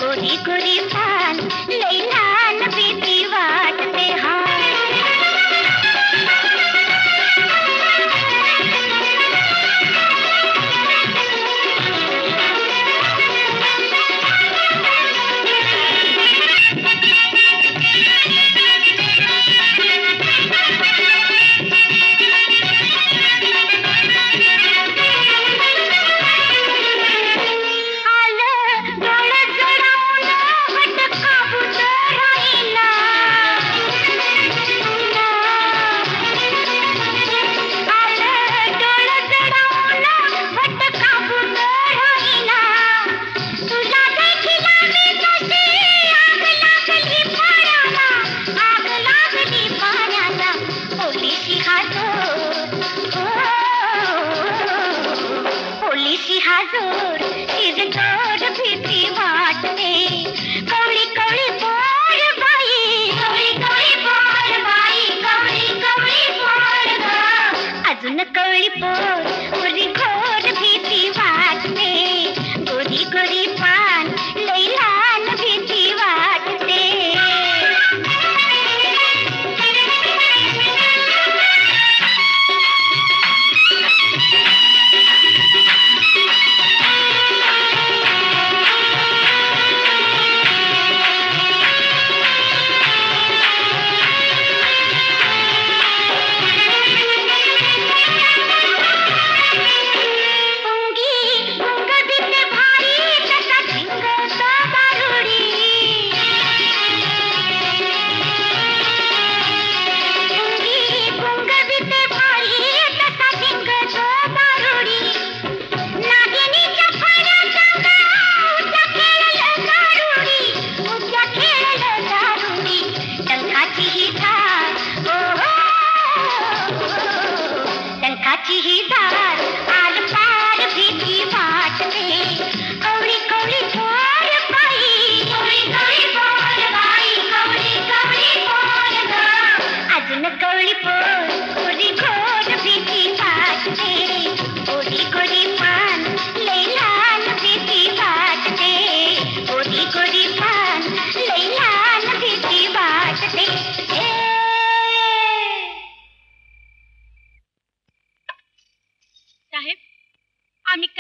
गोरी गोरी पान लैलान भीती वाटते. हा कवळी पोर उरी घोर भीती वाटते. गोरी गोरी पान लैलान भीती वाटते.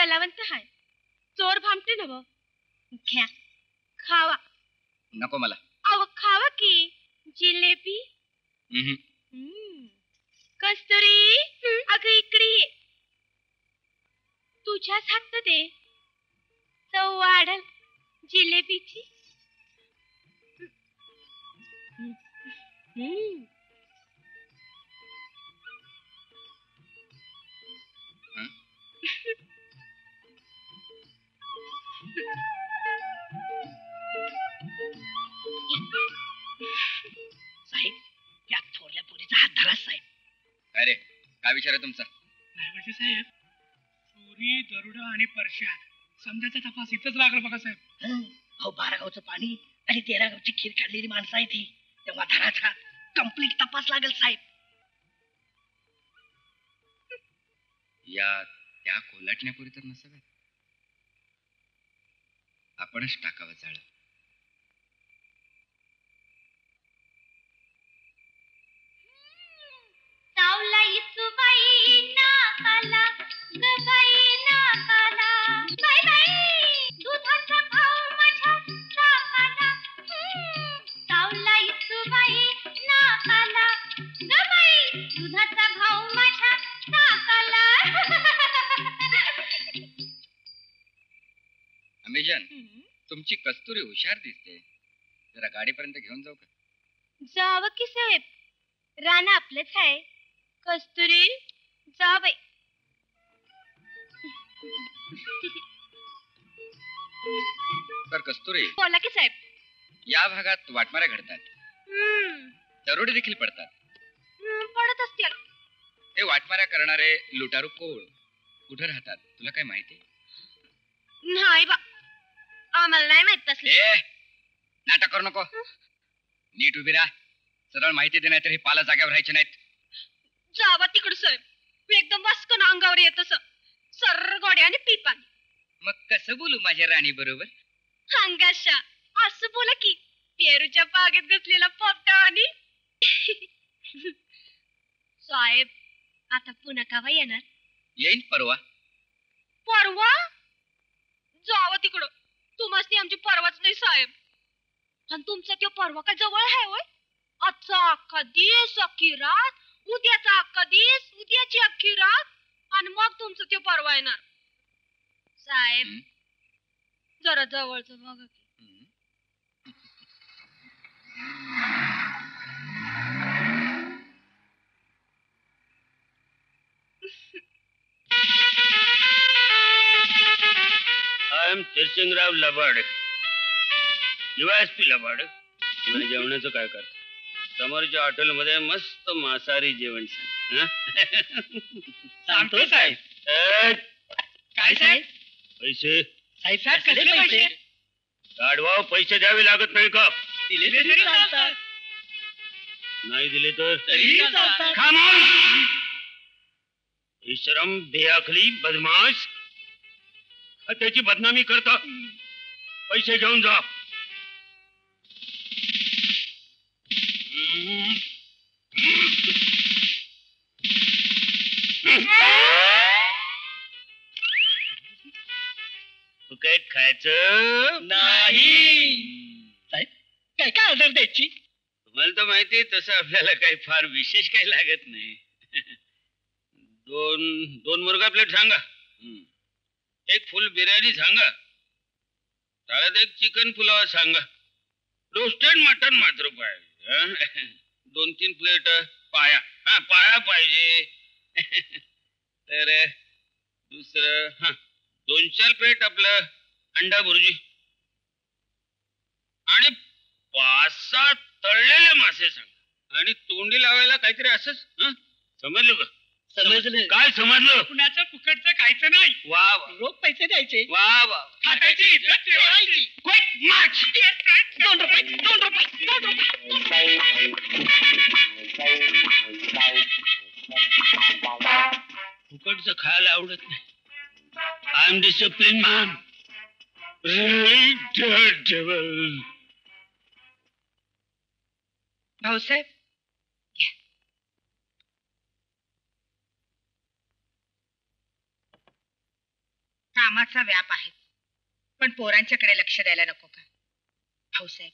कलावंत हाय चोर भामटे नव घ्या खावा नको मला. अव खावा की जिलेबी. हम्म. कस्तुरी अगं इकडे ये. तुझ्याच हात दे चव वाढल जिलेबीची. साहेब या थोरल्या पोरीचा हात धरा साहेब. अरे काय विचार आहे तुमचा? नाही साहेब चोरी दरोडा आणि परश्या समजाचा तपास इथंच लागला बघा साहेब. अहो 12 गावचं पाणी आणि 13 गावची खीर काढलेली माणसं आहे ती. तेव्हा धराचा कंप्लीट तपास लागेल साहेब. या त्या कोलाटण्यापुरी तर नसाव्यात. आपणच टाकावं जाळ. चावला इचुबाई नाकाला गबाई नाकाला. बाई बाई दुधाचा भाव माझ्या नाकाला. चावला इचुबाई नाकाला गबाई दुधाचा भाव माझ्या नाकाला. अमेजन तुमची कस्तुरी हुशार दिसते. जरा गाडीपर्यंत घेऊन जाऊ का? जावं की साहेब रान आपलंच आहे. कस्तुरी जा बाई. तर कस्तुरी बोला की साहेब. या भागात वाटमाऱ्या घडतात. दरोडे देखील पडतात. पडत असतील. हे वाटमाऱ्या करणारे लुटारू कोण कुठे राहतात तुला काय माहिती? नाही बा आम्हाला नाही माहित तसले. नाटक करू नको. नीट उभी राहा. सरळ माहिती दे नाही तर हे पाला जाग्यावर राहायचे नाहीत. जावा तिकडे साहेब एकदम वास्कन अंगावर येत सर गोड्या आणि पिपाणी. मग कसं बोलू माझ्या राणी बरोबर? अंगाशा असं बोला की पेरूच्या बागेत घातलेला पोपटा आणि. साहेब आता पुन्हा कावा येणार? येईन परवा. परवा जावा तिकडं. तुम्हाला आमची परवाच नाही साहेब. आणि तुमचा तो परवा का जवळ आहे होय? आजचा अख्खा दिवस अख्खी रात उद्याचा अख्खा दिवस उद्याची अख्खी रात आणि मग तुमचं तो परवा येणार. साहेब जरा जवळच बघा की. आय एम तिरसिंगराव लबाड. USP लबाड. मला जेवणाचं काय कर? समोरच्या हॉटेलमध्ये मस्त मांसाहारी जेवण सांगतो साहेब. काय साहेब? पैसे साहेब कसले पैसे? गाढवाव पैसे द्यावे लागत नाही का? दिले तरी चालतात. नाही दिले तर तरी चालतात. खामोश. बेशरम बेअकली बदमाश. त्याची बदनामी करता. पैसे घेऊन जा. फुकट खायचं नाही. साहेब काय काय ऑर्डर द्यायची? तुम्हाला तर माहिती तसं आपल्याला काही फार विशेष काही लागत नाही. दोन मुर्गा प्लेट सांगा. एक फुल बिर्याणी सांगा. त्यात एक चिकन पुलाव सांगा. रोस्टेड मटन मात्र पाहिजे. 2-3 प्लेट पाया. पाया पाहिजे. तर दुसरं 2-4 प्लेट आपलं अंडा भुर्जी आणि 5-6 तळलेले मासे सांगा. आणि तोंडी लावायला काहीतरी असंच. समजलं का? समजलं. काय समजलं? कुणाचं फुकटचं खायचं नाही. वा वा. रोख पैसे द्यायचे. वा वा. खात्याची इज्जत ठेवायची. क्विक मार्च. 2 रुपये 2 रुपये 2 रुपये. फुकटचं खायला आवडत नाही. I am discipline man. Bhausaheb कामाचा व्याप आहे, पण पोरांच्याकडे लक्ष द्यायला नको का? भाऊसाहेब,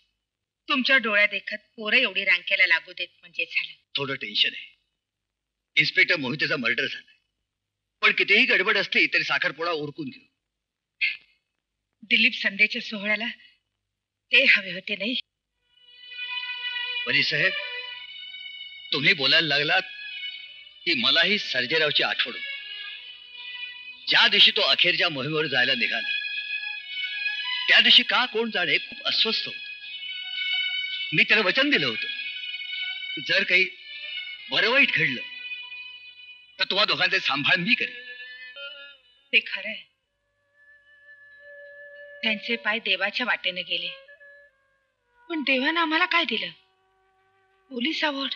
तुमच्या डोळ्यात देखत पोरं एवढी रांकेला लागू देत म्हणजे झालं. थोडं टेन्शन आहे. इन्स्पेक्टर मोहितेचा मर्डर झाला, पण कितीही गडबड असली तरी साखरपुडा उरकून घेऊ. दिलीप संध्येच्या सोहळ्याला ते हवे होते नाही? वनी साहेब, तुम्ही बोलायला लागलात की मलाही सर्जेरावची आठवण होती. ज्या दिवशी तो अखेरच्या मोहिमेवर जायला निघाला त्या दिवशी का कोण जाणे खूप अस्वस्थ होत. मी त्याला वचन दिलं होतं, जर काही बरं वाईट घडलं तर तुम्हा दोघांचे सांभाळ मी करेन. ते खरंय, त्यांचे पाय देवाच्या वाटेने गेले, पण देवानं आम्हाला काय दिलं? Police award.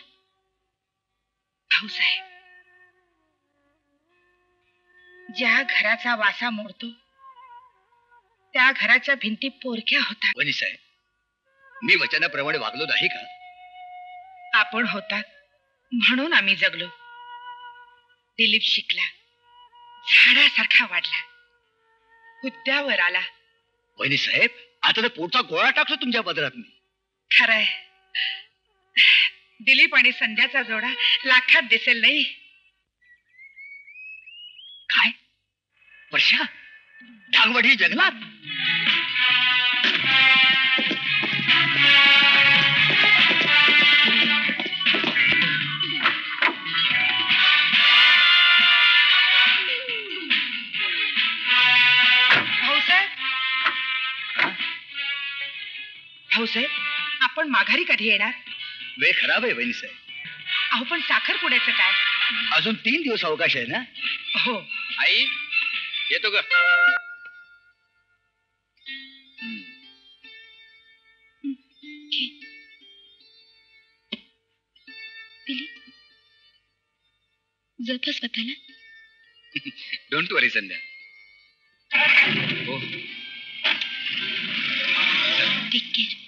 भाऊसाहेब, ज्या घराचा वासा मोडतो त्या घराच्या भिंती पोरक्या होतात. वनी साहेब, मी वचनाप्रमाणे वागलो नाही का? आपण होतात म्हणून आम्ही जगलो. दिलीप शिकला, झाडासारखा वाढला, हुद्द्यावर आला. वहिनी साहेब, आता तर पोटचा गोळा टाकतो तुमच्या पदरात मी. खरंय, दिलीप आणि संध्याचा जोडा लाखात दिसेल नाही? काय वर्षा, ढांगवडी जंगलात? भाऊसाहेब, आपण माघारी कधी येणार? वेळ खराब आहे वहिनी साहेब. अहो, पण साखरपुड्याचं काय? अजून 3 दिवस अवकाश आहे ना? हो. आई येतो ग. जपा स्वतःला. डोंट वरी संध्या. हो, टेक केअर.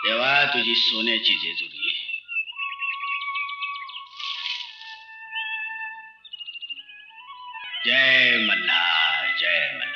देवा, तुझी सोन्याची जेजुरी. जय मल्हार, जय मल्हार.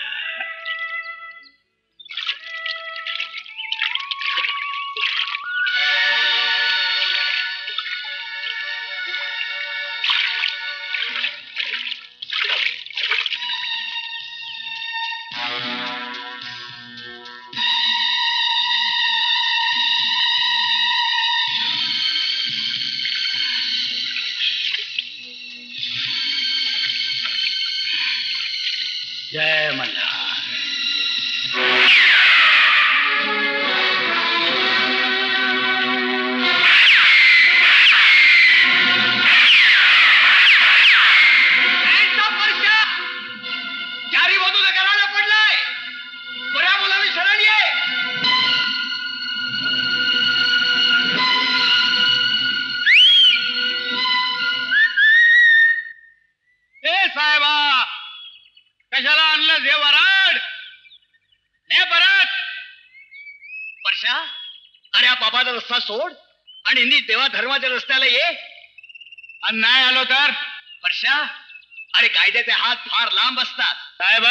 जय मल्हार. चारी बाजूला करायला पडलाय. बऱ्या मुलांनी शरण ये. ए साहेबा, कशाला आणलं हे वराड? ने परत. वर्षा, अरे हा बाबाचा रस्ता सोड आणि नी देवा धर्माच्या रस्त्याला ये. आणि नाही आलो तर? वर्षा, अरे कायद्याचे हात फार लांब असतात. साहेब,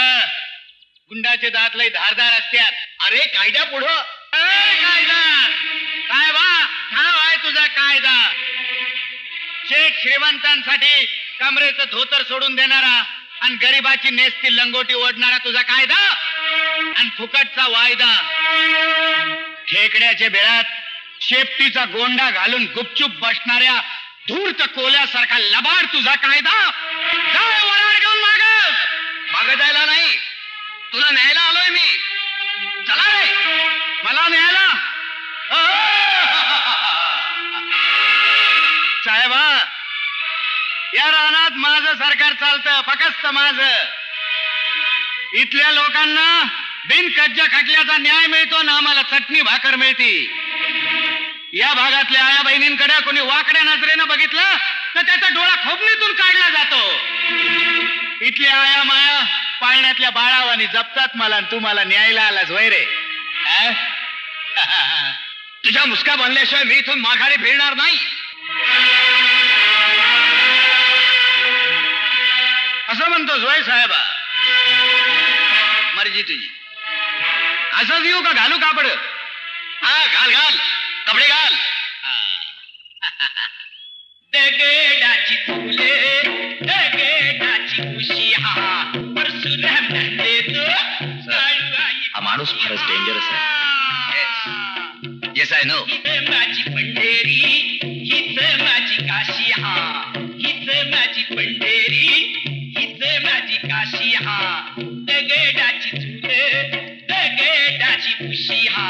गुंडाचे दात लई धारदार असतात. अरे कायद्या पुढं. कायदा साहेबा, ठाव आहे तुझा कायदा. शेठ श्रीमंतांसाठी कमरेचं धोतर सोडून देणारा आणि गरीबाची नेसती लंगोटी ओढणारा तुझा कायदा आणि फुकटचा वायदा. खेकड्याच्या बेळात शेपटीचा गोंडा घालून गुपचूप बसणाऱ्या धूर्त कोल्यासारखा लबाड तुझा कायदा. जाय वराड घेऊन माग जायला नाही, तुला न्यायला आलोय मी. चला रे, मला न्यायला. साहेबा, या रानात माझं सरकार चालतं, फक्त माझं. इथल्या लोकांना बिनकज्जा खटल्याचा न्याय मिळतो ना आम्हाला चटणी भाकर मिळती. या भागातल्या आया बहिणींकडे कोणी वाकड्या नजरेनं बघितलं तर त्याचा डोळा खोबणीतून काढला जातो. इथल्या आया माया पाळण्यातल्या बाळावानी जपतात मला आणि तू मला न्यायला आलास वय रे. तुझ्या मुसका बांधल्याशिवाय मी इथून माघारी फिरणार नाही. असं म्हणतोस वय साहेबा? मर्जी तुझी. असंच येऊ का घालू कापड? हा घाल घाल कपडे घाल. दगडाची फुले दगडाची खुशी हा परशुराम देतो. हा माणूस फारच डेंजरस आहे. Yes I know. माझी पंढेरी हीच माझी काशी हा हीच माझी पंढेरी हीच माझी काशी हा दगडाची चूल दगडाची खुशी हा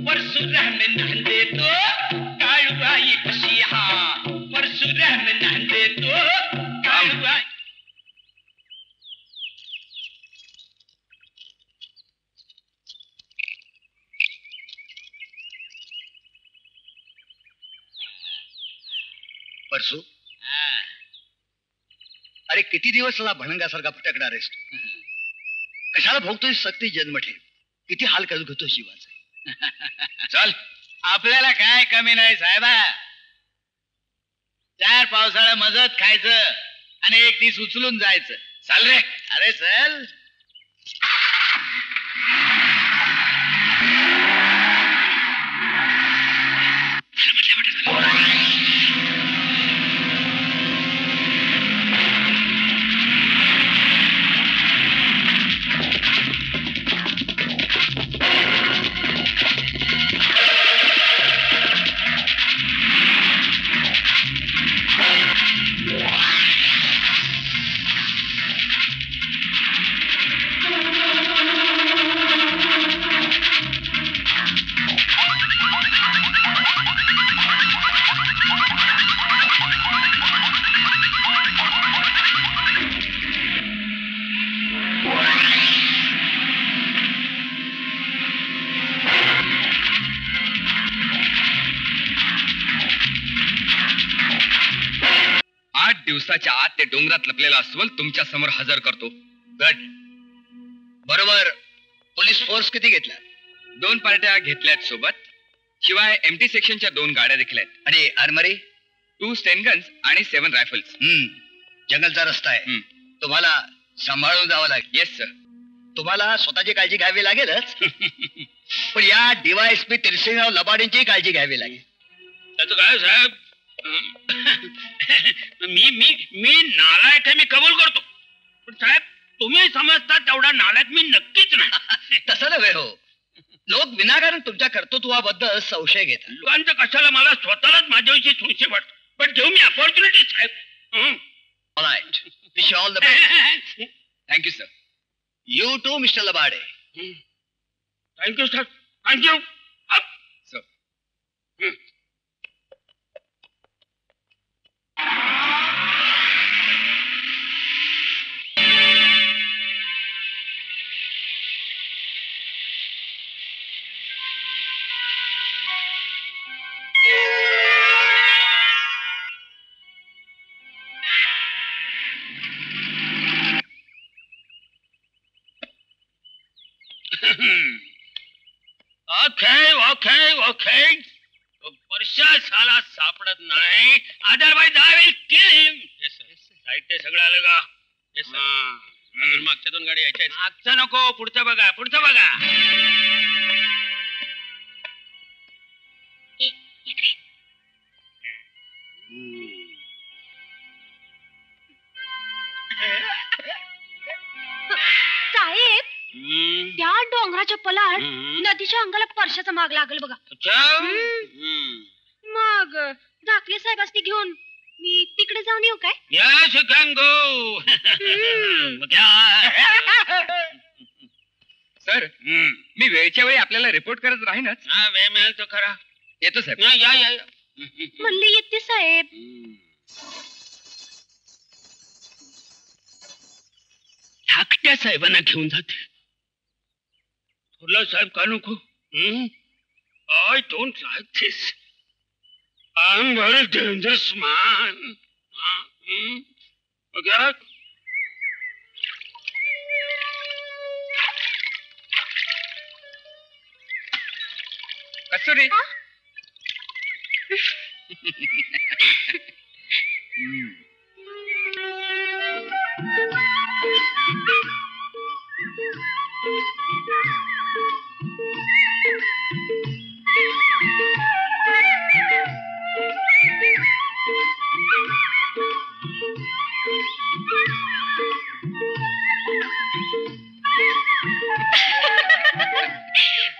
परशुराम नांदेतो काळूबाई खुशी हा परशुराम नांदेतो काळूबाई. परसू अरे किती दिवस तुला भणंगासारखा फटकणार आहेस तू? कशाला भोगतोय सक्ती जन्मठेप? किती हाल करत होतो शिवाचे. चल आपल्याला काय कमी नाही साहेबा. 4 पावसाळा मजत खायचं आणि 1 दिवस उचलून जायचं. चाल रे. अरे चल. दिवसाच्या आत ते डोंगरात लपलेला अस्वल तुमच्या समोर हजर करतो. गट बरोबर. पोलीस फोर्स किती घेतला? 2 पार्ट्या घेतल्यात सोबत. शिवाय एमटी सेक्शनच्या 2 गाड्या देखील आहेत. आणि आर्मरी? 2 स्टेनगन्स आणि 7 रायफल्स. जंगलचा रस्ता आहे. तुम्हाला सांभाळून जावं लागेल. Yes sir. तुम्हाला स्वतःची काळजी घ्यावी लागेलच. पण या DYSP तिरसिंगराव लबाडेंची काळजी घ्यावी लागेल. त्याचं काय साहेब? मी नालायक आहे, मी कबूल करतो. पण साहेब तुम्ही समजता तेवढा नालायक मी नक्कीच नाही. तसं नव्हे हो. लोक विनाकारण तुमच्या कर्तृत्वाबद्दल संशय घेतात. लोकांचं कशाला, मला स्वतःलाच माझ्याविषयी संशय वाटतो. पण घेऊ मी अपॉर्च्युनिटी साहेब. Alright. Wish you all the best. Thank you sir. You too mister Labade. Thank you sir. Thank you sir. Okay. वर्षा साला सापडत नाही. Otherwise I will kill him. साहित्य सगळं आलं का? अजून मागच्या 2 गाड्या यायच्या. मागचं नको, पुढचं बघा. साहेब त्या डोंगराच्या पलाड नदीच्या अंगाला परशाचा माग लागल बघा. मग धाकले साहेबांनी घेऊन मी तिकडे जाऊन येऊ काय? Yes can go. सर मी वेळच्या वेळी आपल्याला रिपोर्ट करत राहीनच. हा वेळ मिळेल तर खरा. येतो साहेब. या. म्हणले येते साहेब. धाकट्या साहेबांना घेऊन जाते. थोरला साहेब का नको? I don't like this. I'm very dangerous man. Okay? कस्तुरी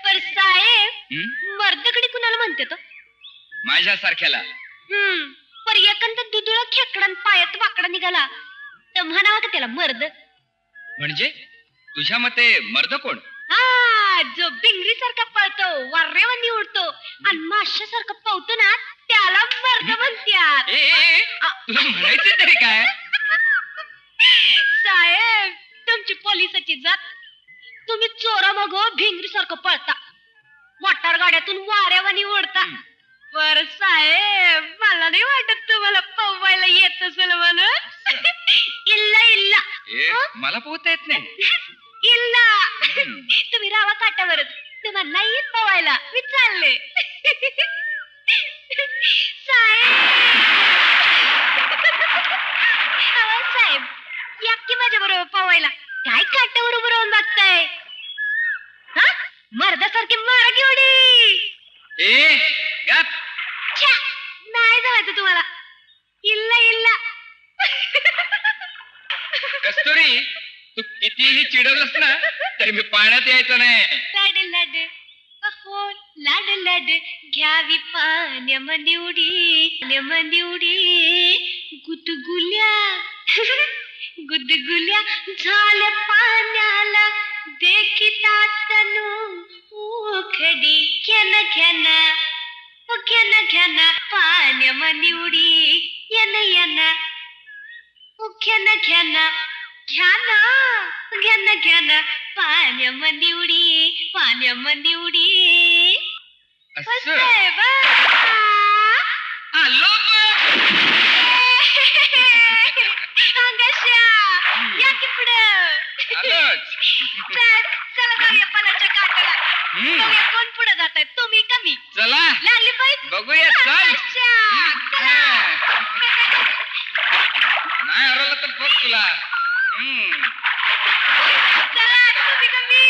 पर साहेब मर्दकडे कुणाला म्हणते तो माझ्यासारख्याला पर एकंत दुधुळा खेकडा पायात वाकडा निघाला तर म्हणावा का त्याला मर्द म्हणजे तुझ्या मते मर्द कोण जो भिंगरी सारखा पळतो वारेवानी उडतो आणि माशासारखा पळतो ना त्याला मर्द म्हणतात. तुला म्हणायचं तरी काय साहेब तुमची पोलिसाची जात तुम्ही चोरा मग भिंगरी सारखं पळता मोटार गाड्यातून वाऱ्यावानी उडता. पर साहेब मला नाही वाटत तुम्हाला पोवायला येत असेल म्हणून. इल्ला इल्ला मला पोहता येत नाही. इल्ला तुम्ही रावा काटावरच तुम्हाला नाही येत पोवायला मी चालले. साहेब या की माझ्या बरोबर पोवायला काय काटावर उभं राहून बघताय. हा मर्दासारखी मारा की उडी. नाही जायचं तुम्हाला. इल्ला इल्ला. कस्तुरी तू कितीही चिडवलंस ना तरी मी पाण्यात यायचं नाही. लाड लाड अहो लाड लाड घ्यावी पाण्यामध्ये उडी गुदगुल्या गुदगुल्या झाल्या पाण्याला देखिता तनु उखडी घ्यान पाण्यामध्ये उडी येन घ्यान पाण्यामध्ये उडी. आलो या की पुढं. चला जाऊया पाण्याच्या काठाला. कोण पुढे जात आहे तुम्ही कमी. चला लागली पाहिजे बघूया. चल नाही हरवलं तर बघ तुला. चला तुम्ही कमी.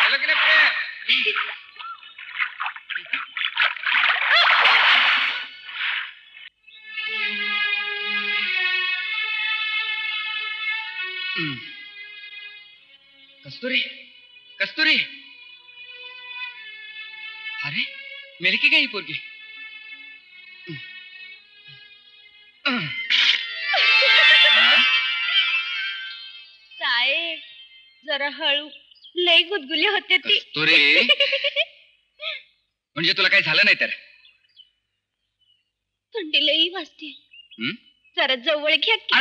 चला की नाही कस्तुरी कस्तुरी. अरे मेली की काय ही पोरगी. साहेब जरा हळू लई गुदगुली होते ती. कस्तुरी म्हणजे तुला काही झालं नाही तर. थंडी लई वाजते जरा जवळ घ्या की.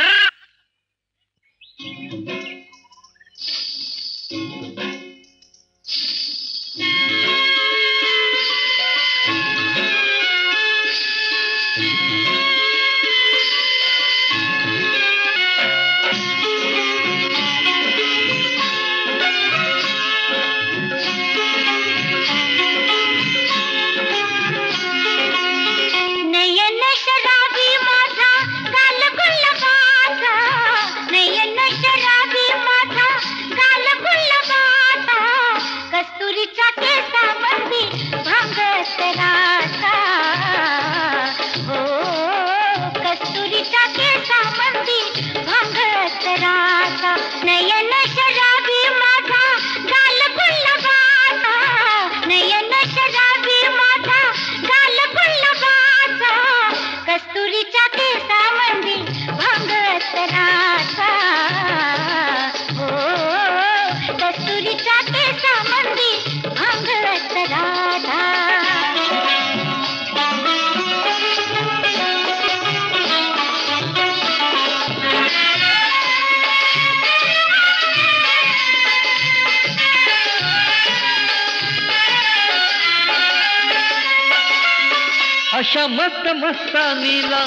अशा मस्त मस्तानीला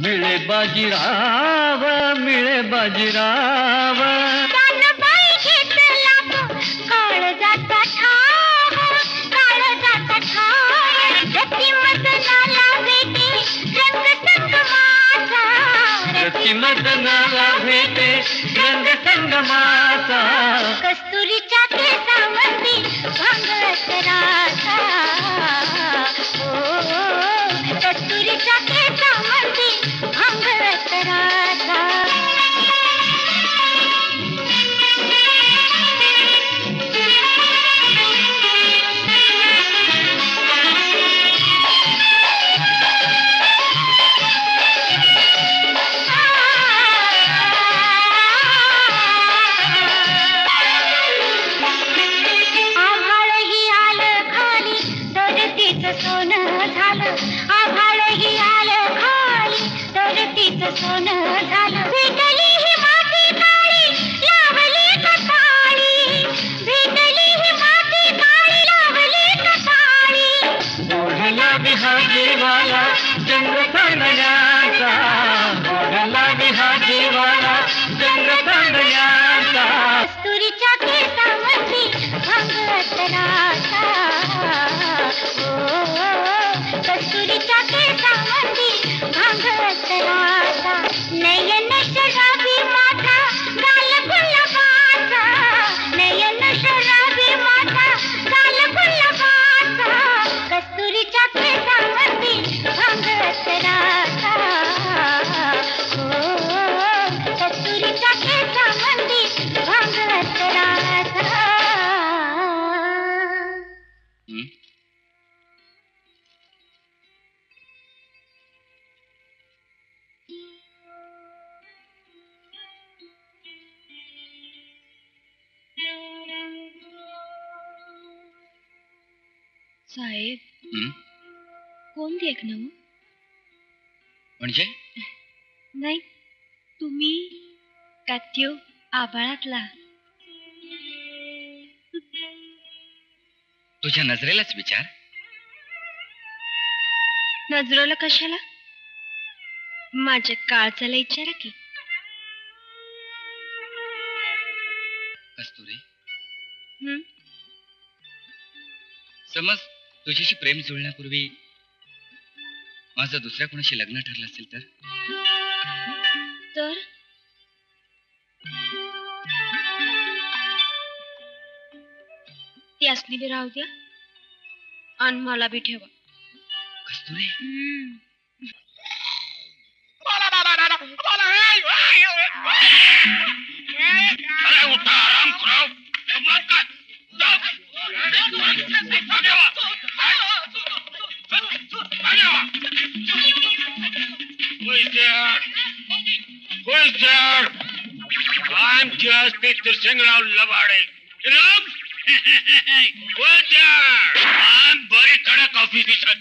मिळे बाजीराव. कानबाई घेतला भेटे रंग संगमाचा कस्तुरीच्या केसामध्ये भांगत राजा कस्तुरीच्या केसामध्ये भांगत राजा सोनं झालं आभाळही आलं खाली तर तिचं सोनं झालं भेटली ही माती काळी लावली कपाळी भेटली ही माती काळी लावली कपाळी ओढला बिहाजीवाला चंद्र चांदण्याचा ओढला बिहाजीवाला चंद्र चांदण्याचा कस्तुरीच्या केसामध्ये भांगत राजा कस्तुरीच्या केसामध्ये भांगत राजा नयन शराबी माझा गाल गुलाबाचा नयन शराबी माझा गाल गुलाबाचा कस्तुरीच्या केसामध्ये भांगत राजा कस्तुरीच्या केसामध्ये भांगत राजा साहेब कोण देखणं म्हणजे नाही तुम्ही कात्यो आबाळातला तुझ्या नजरेलाच विचार नजरेला कशाला माझ्या काळचाला विचारा की कस्तुरी समज तुझ्याशी प्रेम जुळण्यापूर्वी माझं दुसऱ्या कोणाशी लग्न ठरलं असेल तर ती असली बी राहू द्या आणि मला बी ठेवा कस्तुरी आराम कराव I'm just Mr. Singrao Lavade. I'm very कडक ऑफिसर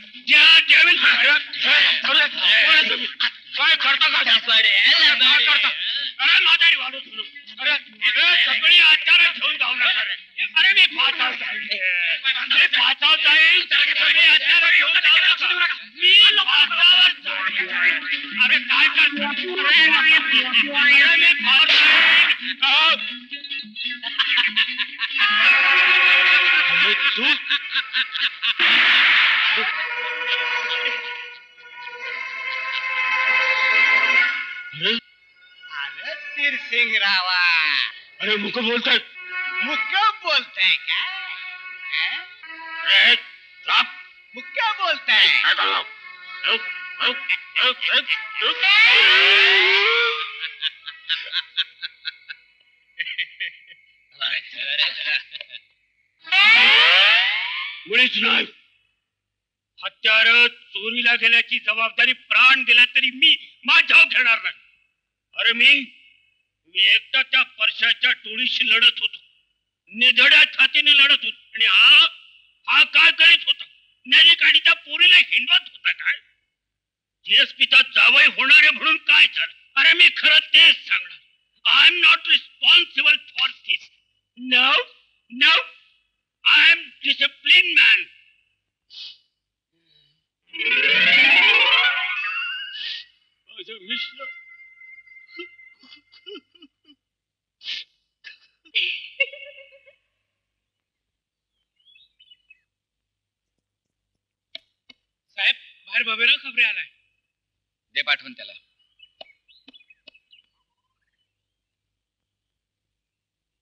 काय करता का अरे माझ्याकडे वाढू अरे सगळी आचार घेऊन जाऊ नका रे अरे मी पाचाव जाईल सगळी आचार घेऊन जाऊ नका मी पाचावर अरे काय करतो अरे मी फार तू तीर सिंग रावा अरे मुक बोलताय काय साप मुक्का बोलताय मुळीच नाही हत्यार चोरीला गेल्याची जबाबदारी प्राण दिला तरी मी माझ्यावर घेणार नाही अरे मी एकटा त्या परशाच्या टोळीशी लढत होतो निधड्या छातीने लढत होतो आणि हा काय करीत होता नदीकाठीच्या पोरीला हिंडवत होता काय जीएसपीचा जावई होणारे म्हणून काय झालं अरे मी खरं तेच सांगणार I am not responsible for this no no I am discipline man Mishra साहेब बाहेर बबेरा खबरी आलाय दे पाठवून त्याला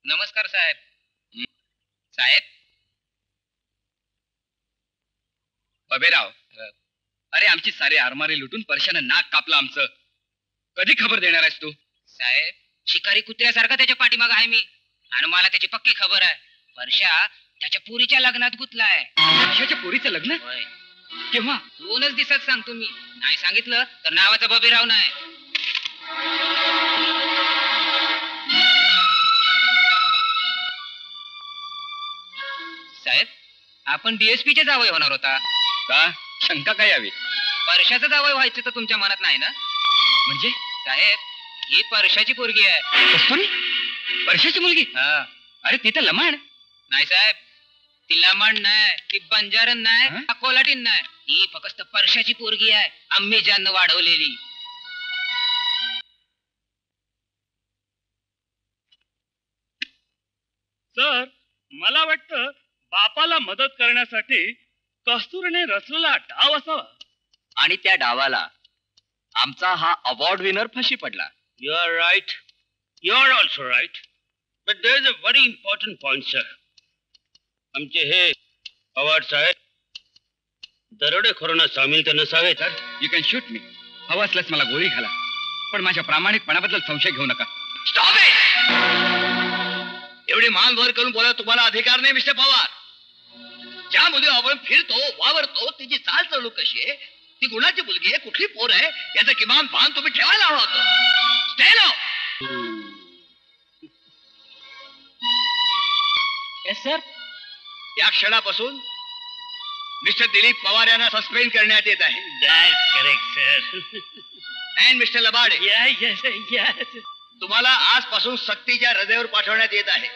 नमस्कार साहेब. साहेब बबेराव, अरे आमची सारी आरमारी लुटून परशानं नाक कापलं आमचं. कधी खबर देणार आहेस तू? साहेब शिकारी कुत्र्यासारखा त्याच्या पाठीमाग आहे मी, आणि मला त्याची पक्की खबर आहे. वर्षा त्याच्या पुरीच्या लग्नात गुतलाय. परशाच्या पोरीचं लग्न? होय. केव्हा? 2 दिवसात सांगतो मी. नाही सांगितलं तर नावाचा बबीराव नाही. साहेब आपण डीएसपीचे जावई होणार होता. का? शंका काय यावी? परशाचं जावई व्हायचं तर तुमच्या मनात नाही ना? म्हणजे साहेब ही परशाची पोरगी आहे. कस्तुरी? परशाची मुलगी? हा. अरे ती तर लमाण. नाही साहेब, ती लमाण नाही, ती बंजारन नाही, कोलाटीन नाही. ही फक्त परशाची पोरगी आहे, आम्ही ज्यांना वाढवलेली. सर, मला वाटतं बापाला मदत करण्यासाठी कस्तुरीने रचलेला डाव असावा. आणि त्या डावाला आमचा हा अवॉर्ड विनर फशी पडला. You are right. You are also right. But there is a very important point, sir. आमचे हे अवॉर्ड साहेब दरोडेखोरांना सामील तर नसावे. सर, यू कॅन शूट मी. हवं असल्यास मला गोळी घाला, पण माझ्या प्रामाणिकपणाबद्दल संशय घेऊ नका. Stop it. एवढी मान वर करून बोलायला तुम्हाला अधिकार नाही मिस्टर पवार. ज्या मुली आपण फिरतो वावरतो तिची चाल चढूक कशी आहे, ती गुणाची मुलगी आहे, कुठली पोर आहे, याचं किमान भान तुम्ही ठेवायला हवं होतं. Stand up. Yes sir. या क्षणापासून मिस्टर दिलीप पवार यांना सस्पेंड करण्यात येत आहे. That's correct, sir. And mister Labade, Yes, yes. तुम्हाला आजपासून सक्तीच्या रजेवर पाठवण्यात येत आहे.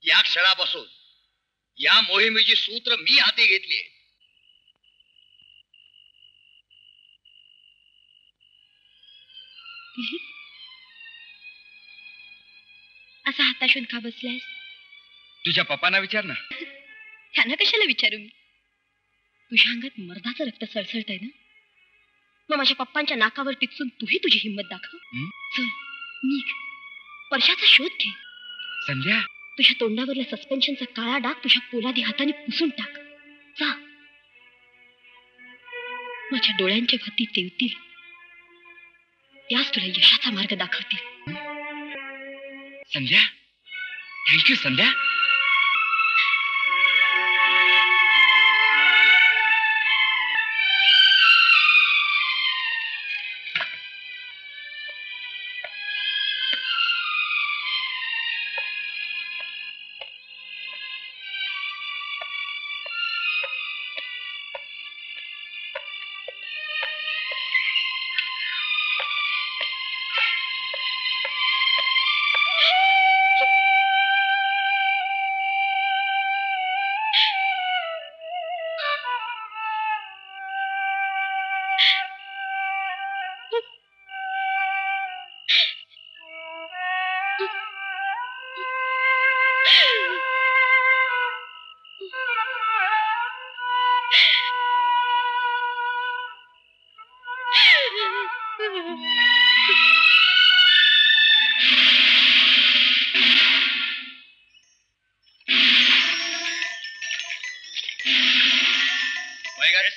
या क्षणापासून या मोहिमेची सूत्र मी हाती घेतली. असा हाताशून का बसलायस? तुझ्या पप्पांना विचार ना. त्यांना कशाला विचारू मी? तुझ्या अंगात मर्दाचं रक्त सळसळतंय ना, मग माझ्या पप्पांच्या नाकावर टिचून तूही तुझी हिंमत दाखव. चल निघ, परशाचा शोध घे. संध्या, तुझ्या तोंडावरला सस्पेन्शनचा काळा डाग तुझ्या पोलादी हाताने पुसून टाक. जा, माझ्या डोळ्यांच्या भाती तेवतील, त्याच तुला यशाचा मार्ग दाखवतील. संध्या, थँक्यू संध्या.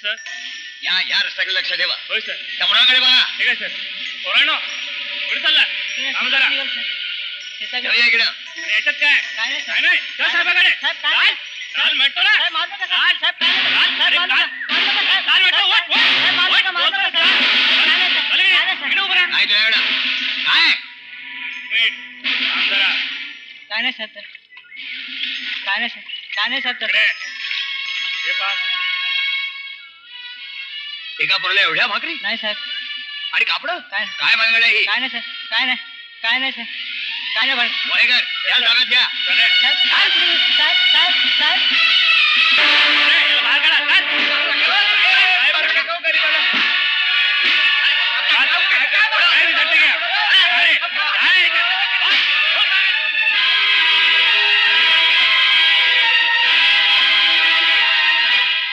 सर, या रस्त्याकडे लक्ष ठेवा. होय सर. त्या मुलाकडे बघा. ठीक आहे सर. पोरांनो, पुढे चालला. थांब जरा. ठेवूया इकडं. आणि याच्यात काय? काय नाही. चल साहेबाकडे. चाल. चाल म्हणतो ना. चाल. अरे चाल. चाल म्हणतो. वट, वट. वट, बोलतो ना. चाल. अरे, इकडे उभं राहा. काय तुझ्याकडं? काय? वेट. थांब जरा. काय नाही साहेब. काय नाही साहेब. काय नाही साहेब. इकडे. हे पहा. एका पोराला एवढ्या भाकरी? नाही साहेब. आणि कापड? काय काय भानगड आहे ही? काय नाही साहेब. काय नाही. काय नाही साहेब. काय नाही भाई. मोहेकर, या ताब्यात घ्या. साहेब साहेब साहेब साहेब. याला बाहेर काढा. चाल. साहेब, शिकव गरीबाला. काय विचारते घ्या. अरे, काय?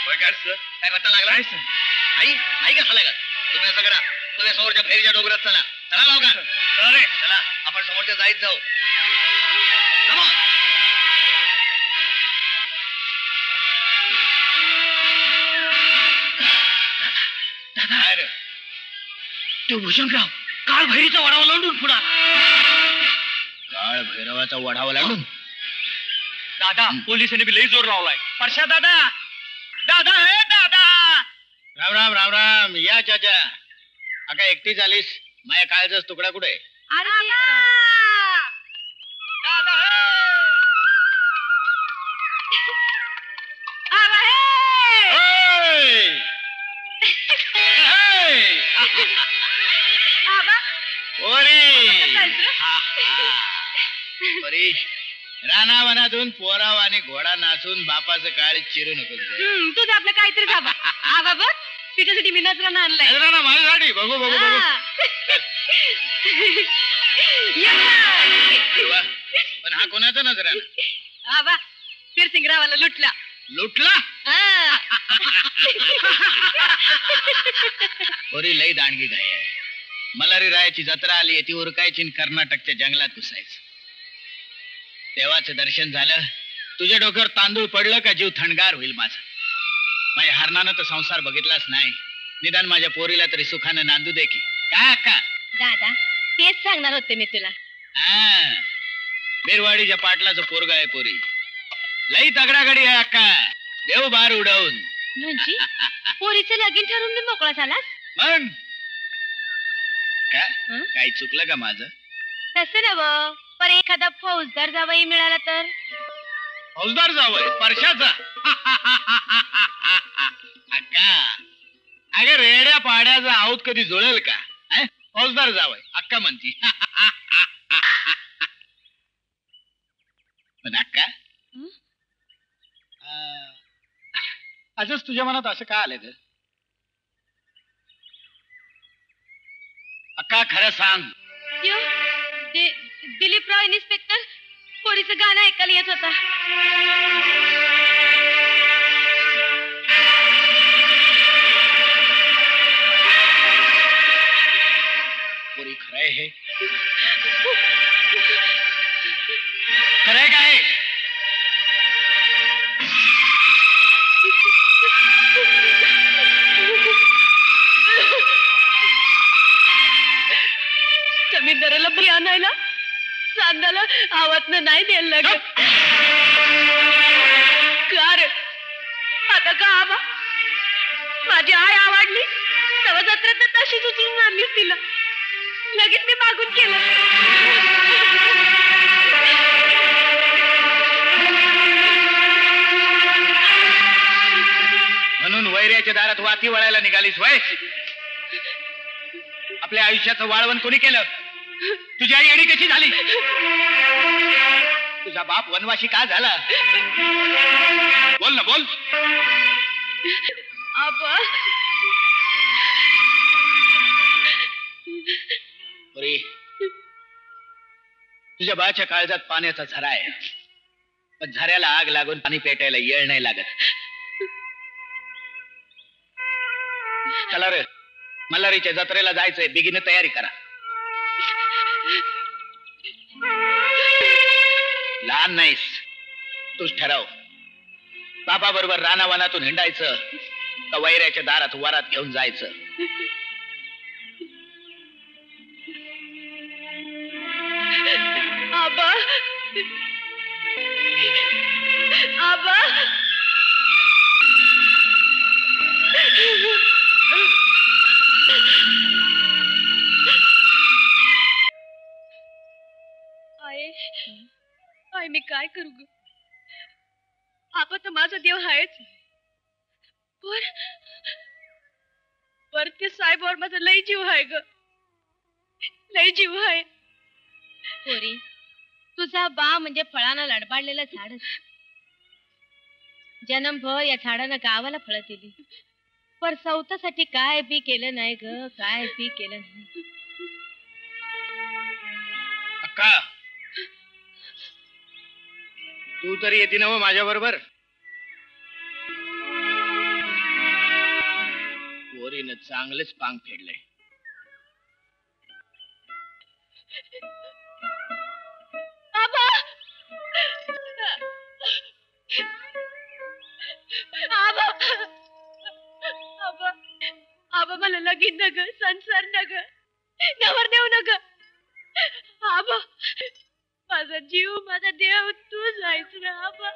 मोहेकर, काय पत्ता लागला? नाही सर. नाही? नाही का लागत? तुम्ही असं करा, तुम्ही समोरच्या फेरीच्या डोंगरात चला. चला लवकर. चला आपण समोरच्या जाईत जाऊ. Come on. दादा तो भूषणराव काळ भैरीचा वडावा लावून पुढा. काळ भैरवाचा वढावा लागून दादा पोलिसांनी बी लई जोर लावलाय. परशा दादा दादा हे दादा. राम राम राम राम. या चाचा. अका एकटी झालीस. माझ्या काळजाच तुकडा कुठे? रानावनातून पोराव आणि घोडा नाचून बापाचं काळ चिरू नको. तुझं आपलं काहीतरी झाबा. आबा बघ तुझ्यासाठी मी नजरानं आणलाय. नजराना माझ्यासाठी. बघू बघू बघू. पण हा कोणाचा नजराना? आबा फिरसिंगरावाला लुटला. लुटला? पोरी लई दांडगी गाय आहे. मल्हारी रायाची जत्रा आली ती उरकायची कर्नाटकच्या जंगलात घुसायचं. देवाचं दर्शन झालं. तुझ्या डोक्यावर तांदूळ पडलं का जीव थंडगार होईल माझा. माझ्या हरणानं तर संसार बघितलाच नाही. निदान माझ्या पोरीला तरी सुखानं नांदू दे की. काय अक्का? दादा तेच सांगणार होते मी तुला. हा बिरवाडीच्या पाटलाचं पोरगा आहे पोरी. लई तगडा गडी आहे अक्का. देव बार उडवून. म्हणजे पोरीचं लगीन ठरवून मी मोकळा झालास. मग काही चुकलं का माझं? तसं नव पण एखादा फौजदार जावई मिळाला तर. फौजदार जावय परशाचा? अक्का अगं रेड्या पाड्याचा आऊत कधी जुळेल का? फौजदार जावय अक्का म्हणती. पण अक्का आजच तुझ्या मनात असं का आलं ग? अक्का खरं सांग. दिलीपराव इन्स्पेक्टर पोरीचं गाणं ऐकायला येत होता. पोरी खरंय हे? खरंय काय? जमीनदाराला बी आणायला चांदाला आवाजनं नाही द्यायला लागत. का रे आता का आबा? माझी आई आवडली तेव्हा जत्रेत तशीच उचलून आणलीस तिला. लगेच मी मागून केलं. म्हणून वैऱ्याच्या दारात वाती वळायला निघालीस वय? आपल्या आयुष्याचं वाळवण कोणी केलं? तुझी आई येडी कशी झाली? तुझा बाप वनवाशी का झाला? बोल ना बोल. आबा पोरी तुझ्या बाच्या काळजात पाण्याचा झरा आहे. पण झऱ्याला आग लागून पाणी पेटायला येळ नाही लागत. चला रे मल्हारीच्या जत्रेला जायचंय. बिगीने तयारी करा. लहान नाहीस तूच ठरव. बाबा बरोबर रानावनातून हिंडायचं का वैऱ्याच्या दारात वरात घेऊन जायचं? आबा आबा आय मी काय करू ग? आबा तर माझा देव आहेच. पर ते साहेबावर माझा लई जीव आहे ग. लई जीव आहे. पोरी तुझा बा म्हणजे फळानं लडबाडलेलं झाडच. जन्मभर या झाडानं गावाला फळं दिली. पर सौतासाठी काय बी केलं नाही ग. काय बी केलं नाही. अक्का तू तरी येते ना माझ्या बरोबर? पोरीनं चांगलेच पांग फेडलंय. आबा आबा आबा आबा मला लगीन न ग संसार न ग नवर देऊ न ग आबा माझा जीव माझा देव तू जायच ना आबा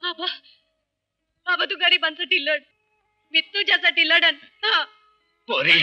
आबा आबा तू गरिबांसाठी लढ मी तुझ्यासाठी लढन पोरी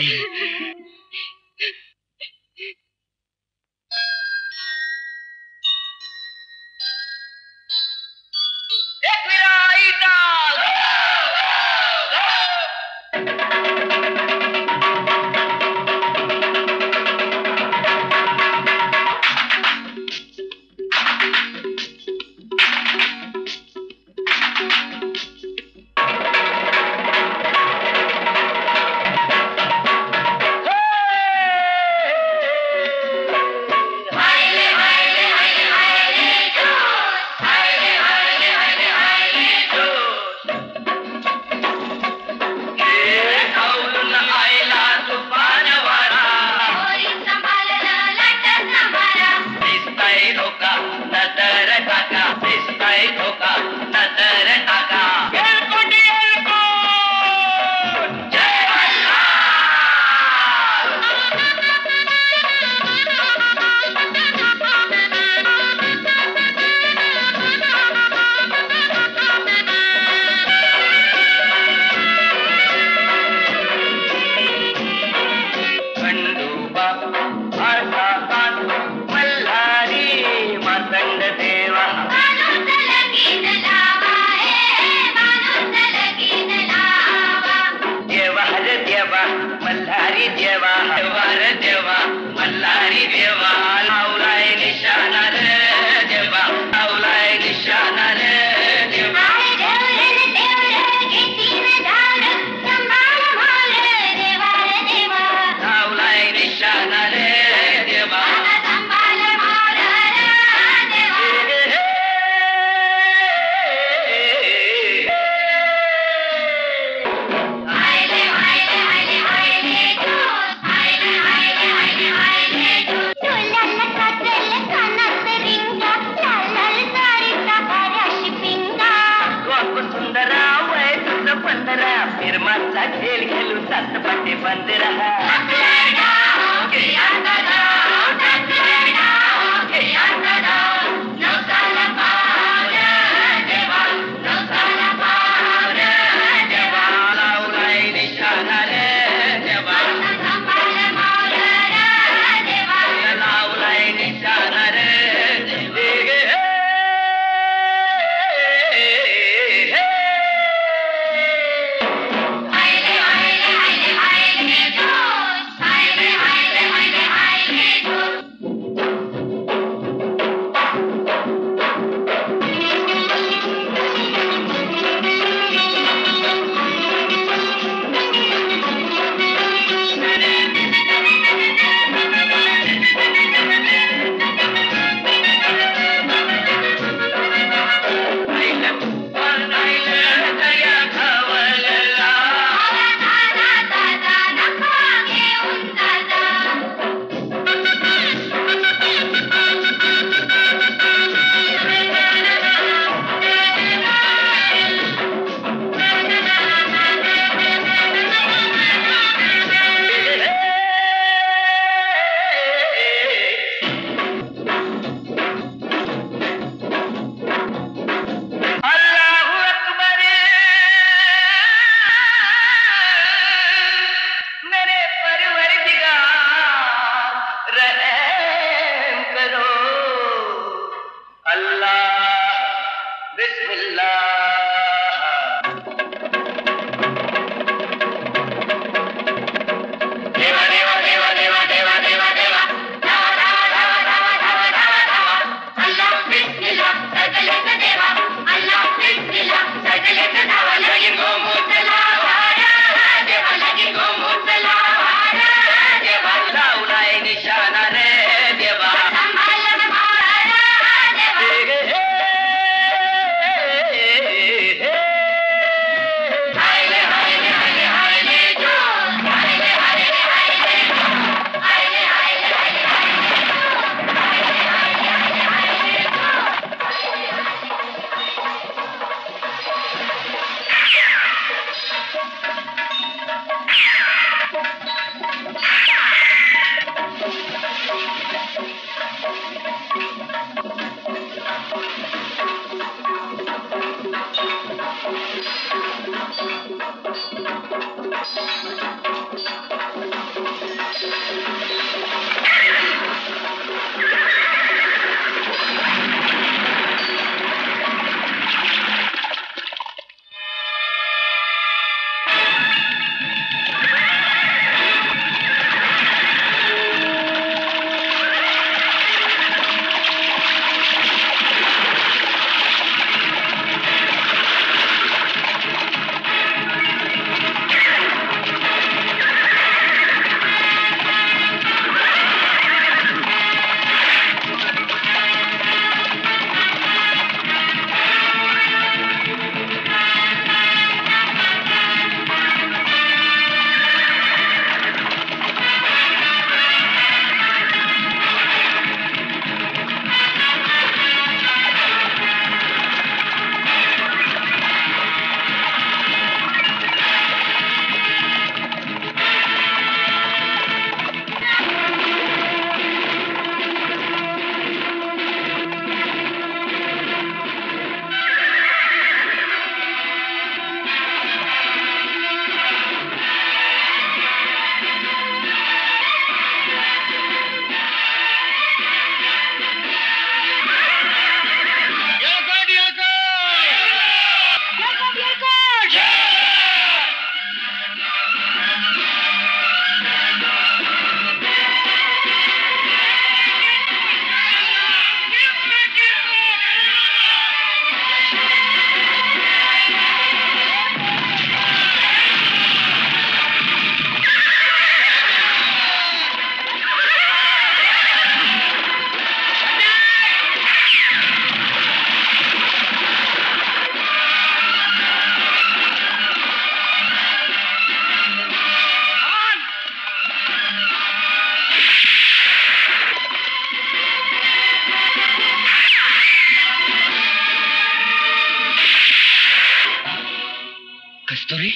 कस्तुरी,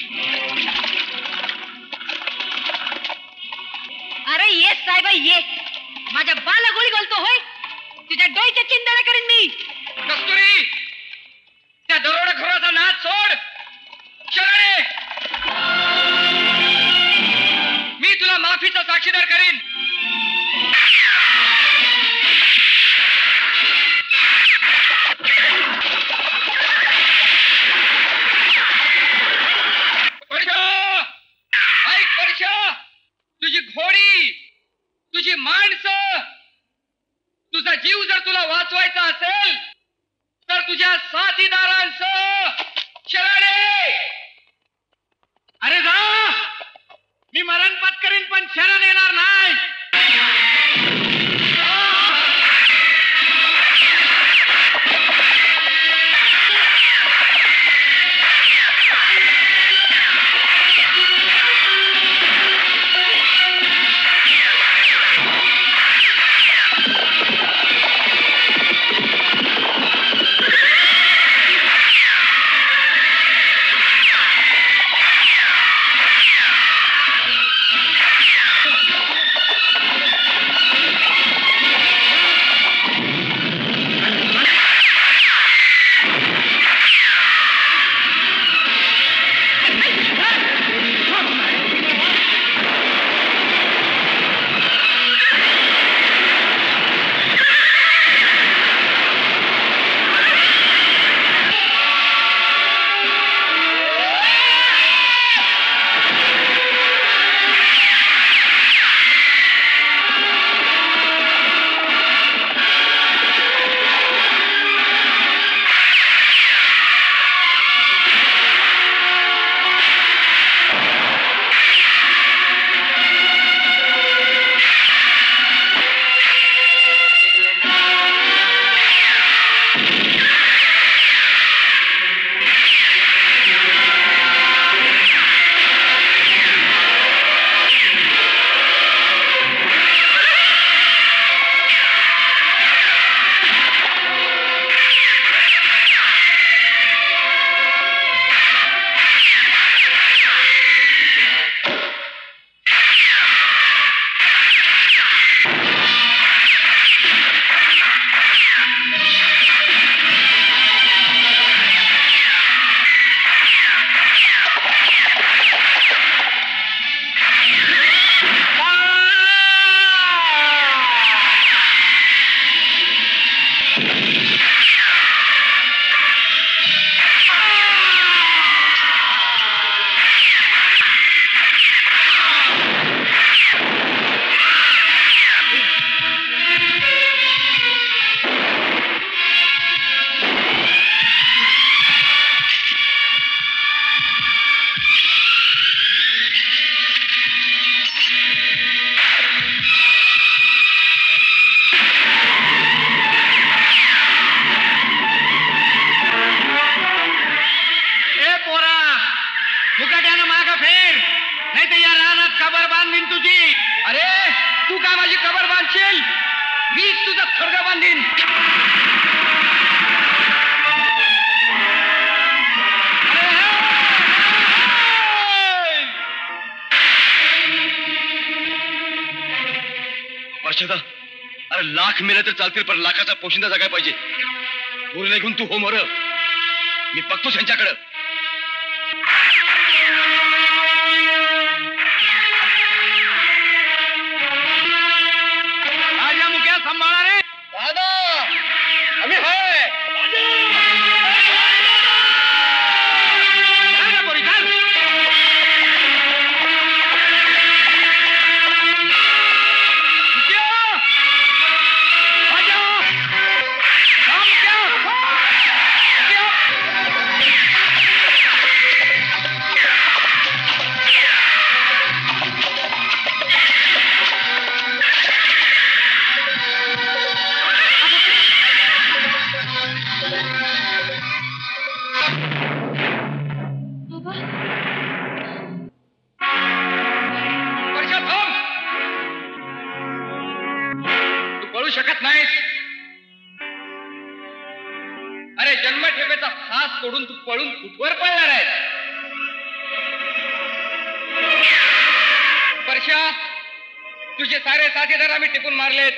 अरे ये साहेबा ये, माझ्या बाला गोळी घालतो होय, तुझ्या डोईच्या चिंतन करीन मी. कस्तुरी, त्या दरोडेखोराचा नाद सोड. शरणे, मी तुला माफीचा साक्षीदार करीन. तुझी घोडी, तुझी माणसं, तुझा जीव जर तुला वाचवायचा असेल तर तुझ्या साथीदारांसह शरणे. अरे जा, मी मरण पत्करीन पण शरण येणार नाही. नाही तर या रानात कबर बांधीन तुझी. अरे तू काय माझी कबर बांधशील? मीच तुझा थडगा बांधीन. वर्षदा, अरे लाख मेले तर चालतील, पण लाखाचा पोशिंदा जगाय पाहिजे. बोल घेऊन तू हो मोर, मी बघतोच यांच्याकडं. राजा मुख्या सांभाळा रे. दादा आम्ही होय. शकत नाहीस. अरे जन्मठेपेचा फास सोडून तू पळून कुठवर पळणार आहेस? वर्षा, तुझे सारे साथीदार आम्ही टिपून मारलेत.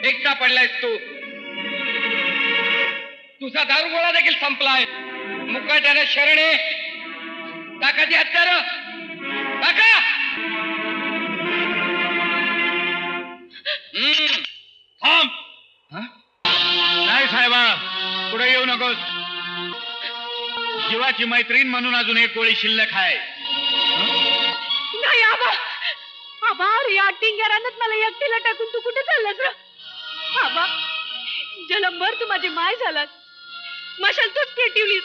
एकटा पडलायस तू. तुझा दारुगोळा देखील संपलाय. मुकाट्याने शरणे टाकाची हत्यार टाका. थांब. नाही साहेबा, पुढे येऊ नकोस. जीवाची मैत्रीण म्हणून अजून एक गोळी शिल्लक आहे. नाही आबा. आबा, या टिंग्या रानात मला एकटीला टाकून तू कुठे चाललास रे? आबा, जलमभर तू माझी माय झालास. मशाल तूच पेटवलीस.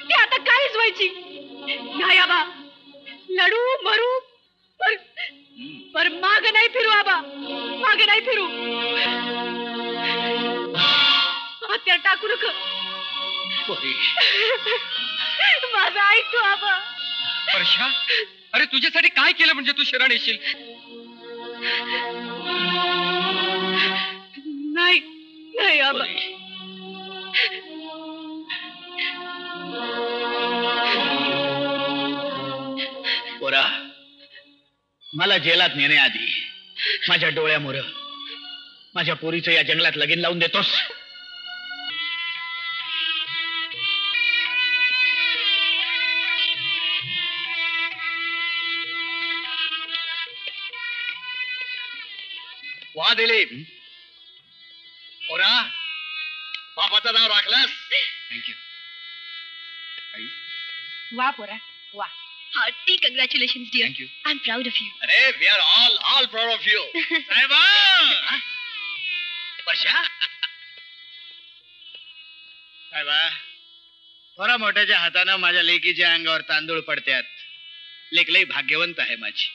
ती आता काहीच व्हायची नाही आबा. लढू मरू पर माग नाही फिरू आबा, मागे नाही फिरू. हत्या टाकू नका. माझा ऐकतो आबा. वर्षा, अरे तुझ्यासाठी काय केलं म्हणजे तू शरण येशील? नाही नाही आबा. पोरा, मला जेलात नेण्याआधी माझ्या डोळ्यामोर माझ्या पोरीचं या जंगलात लगीन लावून देतोस? वा दिलीप. पोरा, बापाचं नाव राखलंस. थँक्यू. वा पोरा वा. Hearty congratulations, dear. Thank you. I'm proud of you. अरे we are all proud of you. साहेबा, वर्षा, साहेबा, थोरा मोठ्याच्या हातानं माझ्या लेकीच्या अंगावर तांदूळ पडत्यात. लेक लई भाग्यवंत आहे माझी.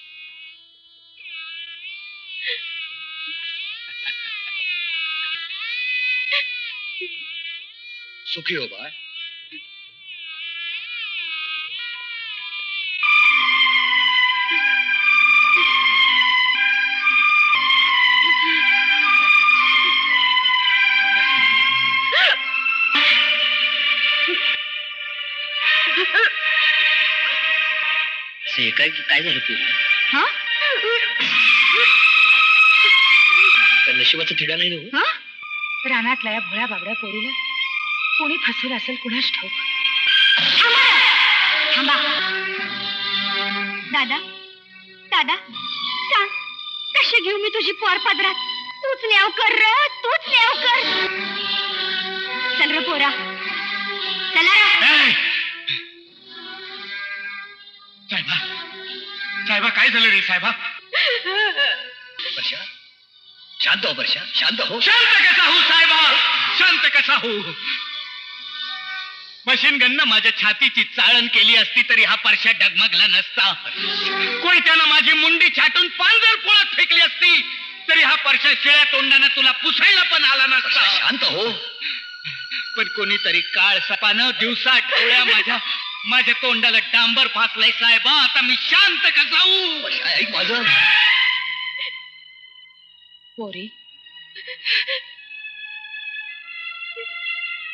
सुखी हो बाय. काय झालं तुला? हा? नशिबाचा थिडा नाही ना? रानातल्या या भोळ्या बाबड्या पोरीला कोणी फसवलं असेल कुणास ठाऊक. थांबा. दादा दादा, सांग कशी घेऊ मी तुझी पोर पदरात? तूच न्याव कर र, तूच न्याव कर. चल र पोरा, चला रे. साहेबा, साहेबा, काय झालं रे साहेबा? वर्षा, शांत हो वर्षा, शांत हो. शांत कसा हो साहेबा, शांत कसा हो? मशीन गननं माझ्या छातीची चाळण केली असती तरी हा परशा डगमगला नसता. कोयत्यानं माझी मुंडी छाटून पांजर पोळात फेकली असती तरी हा परशा शिळ्या तोंडानं तुला पुसायला पण आला नसता. शांत हो. पण कोणीतरी काळ सपानं दिवसा डोळ्या माझ्या तोंडाला डांबर फासलाय साहेबा. आता मी शांत कसा होऊ? ऐक माझं. पोरी,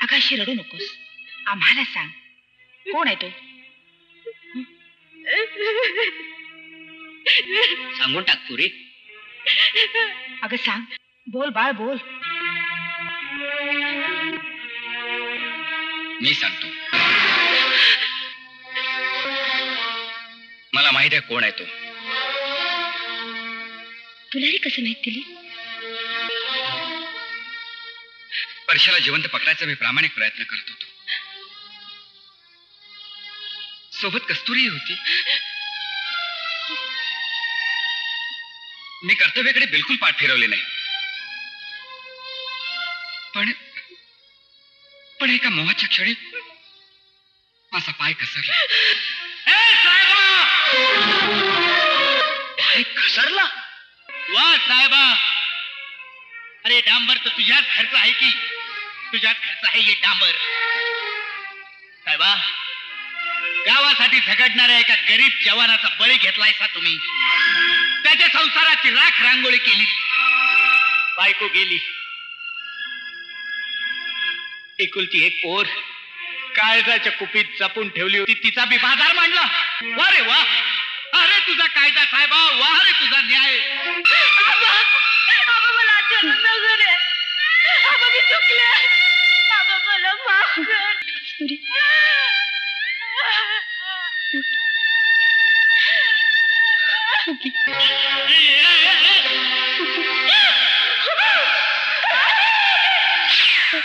अगाशी रडू नकोस. आम्हाला सांग, कोण आहे तो? सांगून टाक पुरी. अगं सांग, बोल बाळ बोल. मी सांगतो. मला माहित आहे कोण आहे तो. तुला हे कसं माहित दिली? परशाला जिवंत पकडायचा मी प्रामाणिक प्रयत्न करत होतो. सोबत कस्तुरी होती. मी कर्तव्याकडे बिलकुल पाठ फिरवले नाही. पण एका मोहाच्या क्षणी माझा पाय घसरला. पाय घसरला? वा साहेबा. अरे डांबर तर तुझ्याच घरचा आहे की. तुझ्याच घरचा आहे हे डांबर. साहेबा, गावासाठी झगडणाऱ्या एका गरीब जवानाचा बळी घेतलायसा तुम्ही. त्याच्या संसाराची राख रांगोळी केली. बायको गेली. एकुलती एक पोर काळजाच्या कुपीत जपून ठेवली होती. तिचा बी बाजार मांडला. वा रे वा. अरे तुझा कायदा साहेबा. वा रे तुझा न्याय. मला जन्म नगर आहे. मी चुकले. मला माफ कर. कस्तुरी,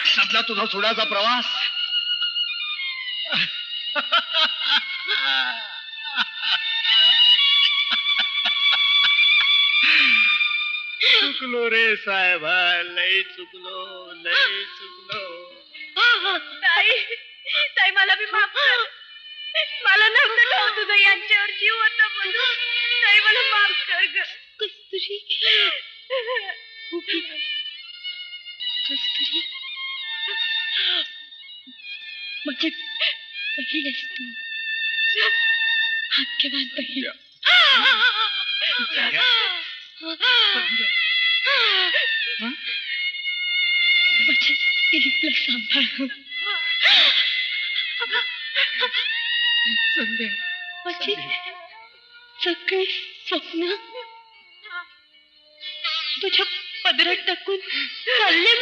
संपला तुझा सोडाचा प्रवास. चुकलो रे साहेबा. लय चुकलो. लय चुकलो. ताई मला बी माफ कर. मला नव्हतं ठाऊक तुझं यांच्यावर जीव होता म्हणून. ताई मला माफ कर ग. कस्तुरी, कस्तुरी, माझी बहीण आहेस तू. भाग्यवान बहीण. माझ्या दिलीपला सांभाळ. माझी सगळी स्वप्न तुझ्या पदरात टाकून चालले.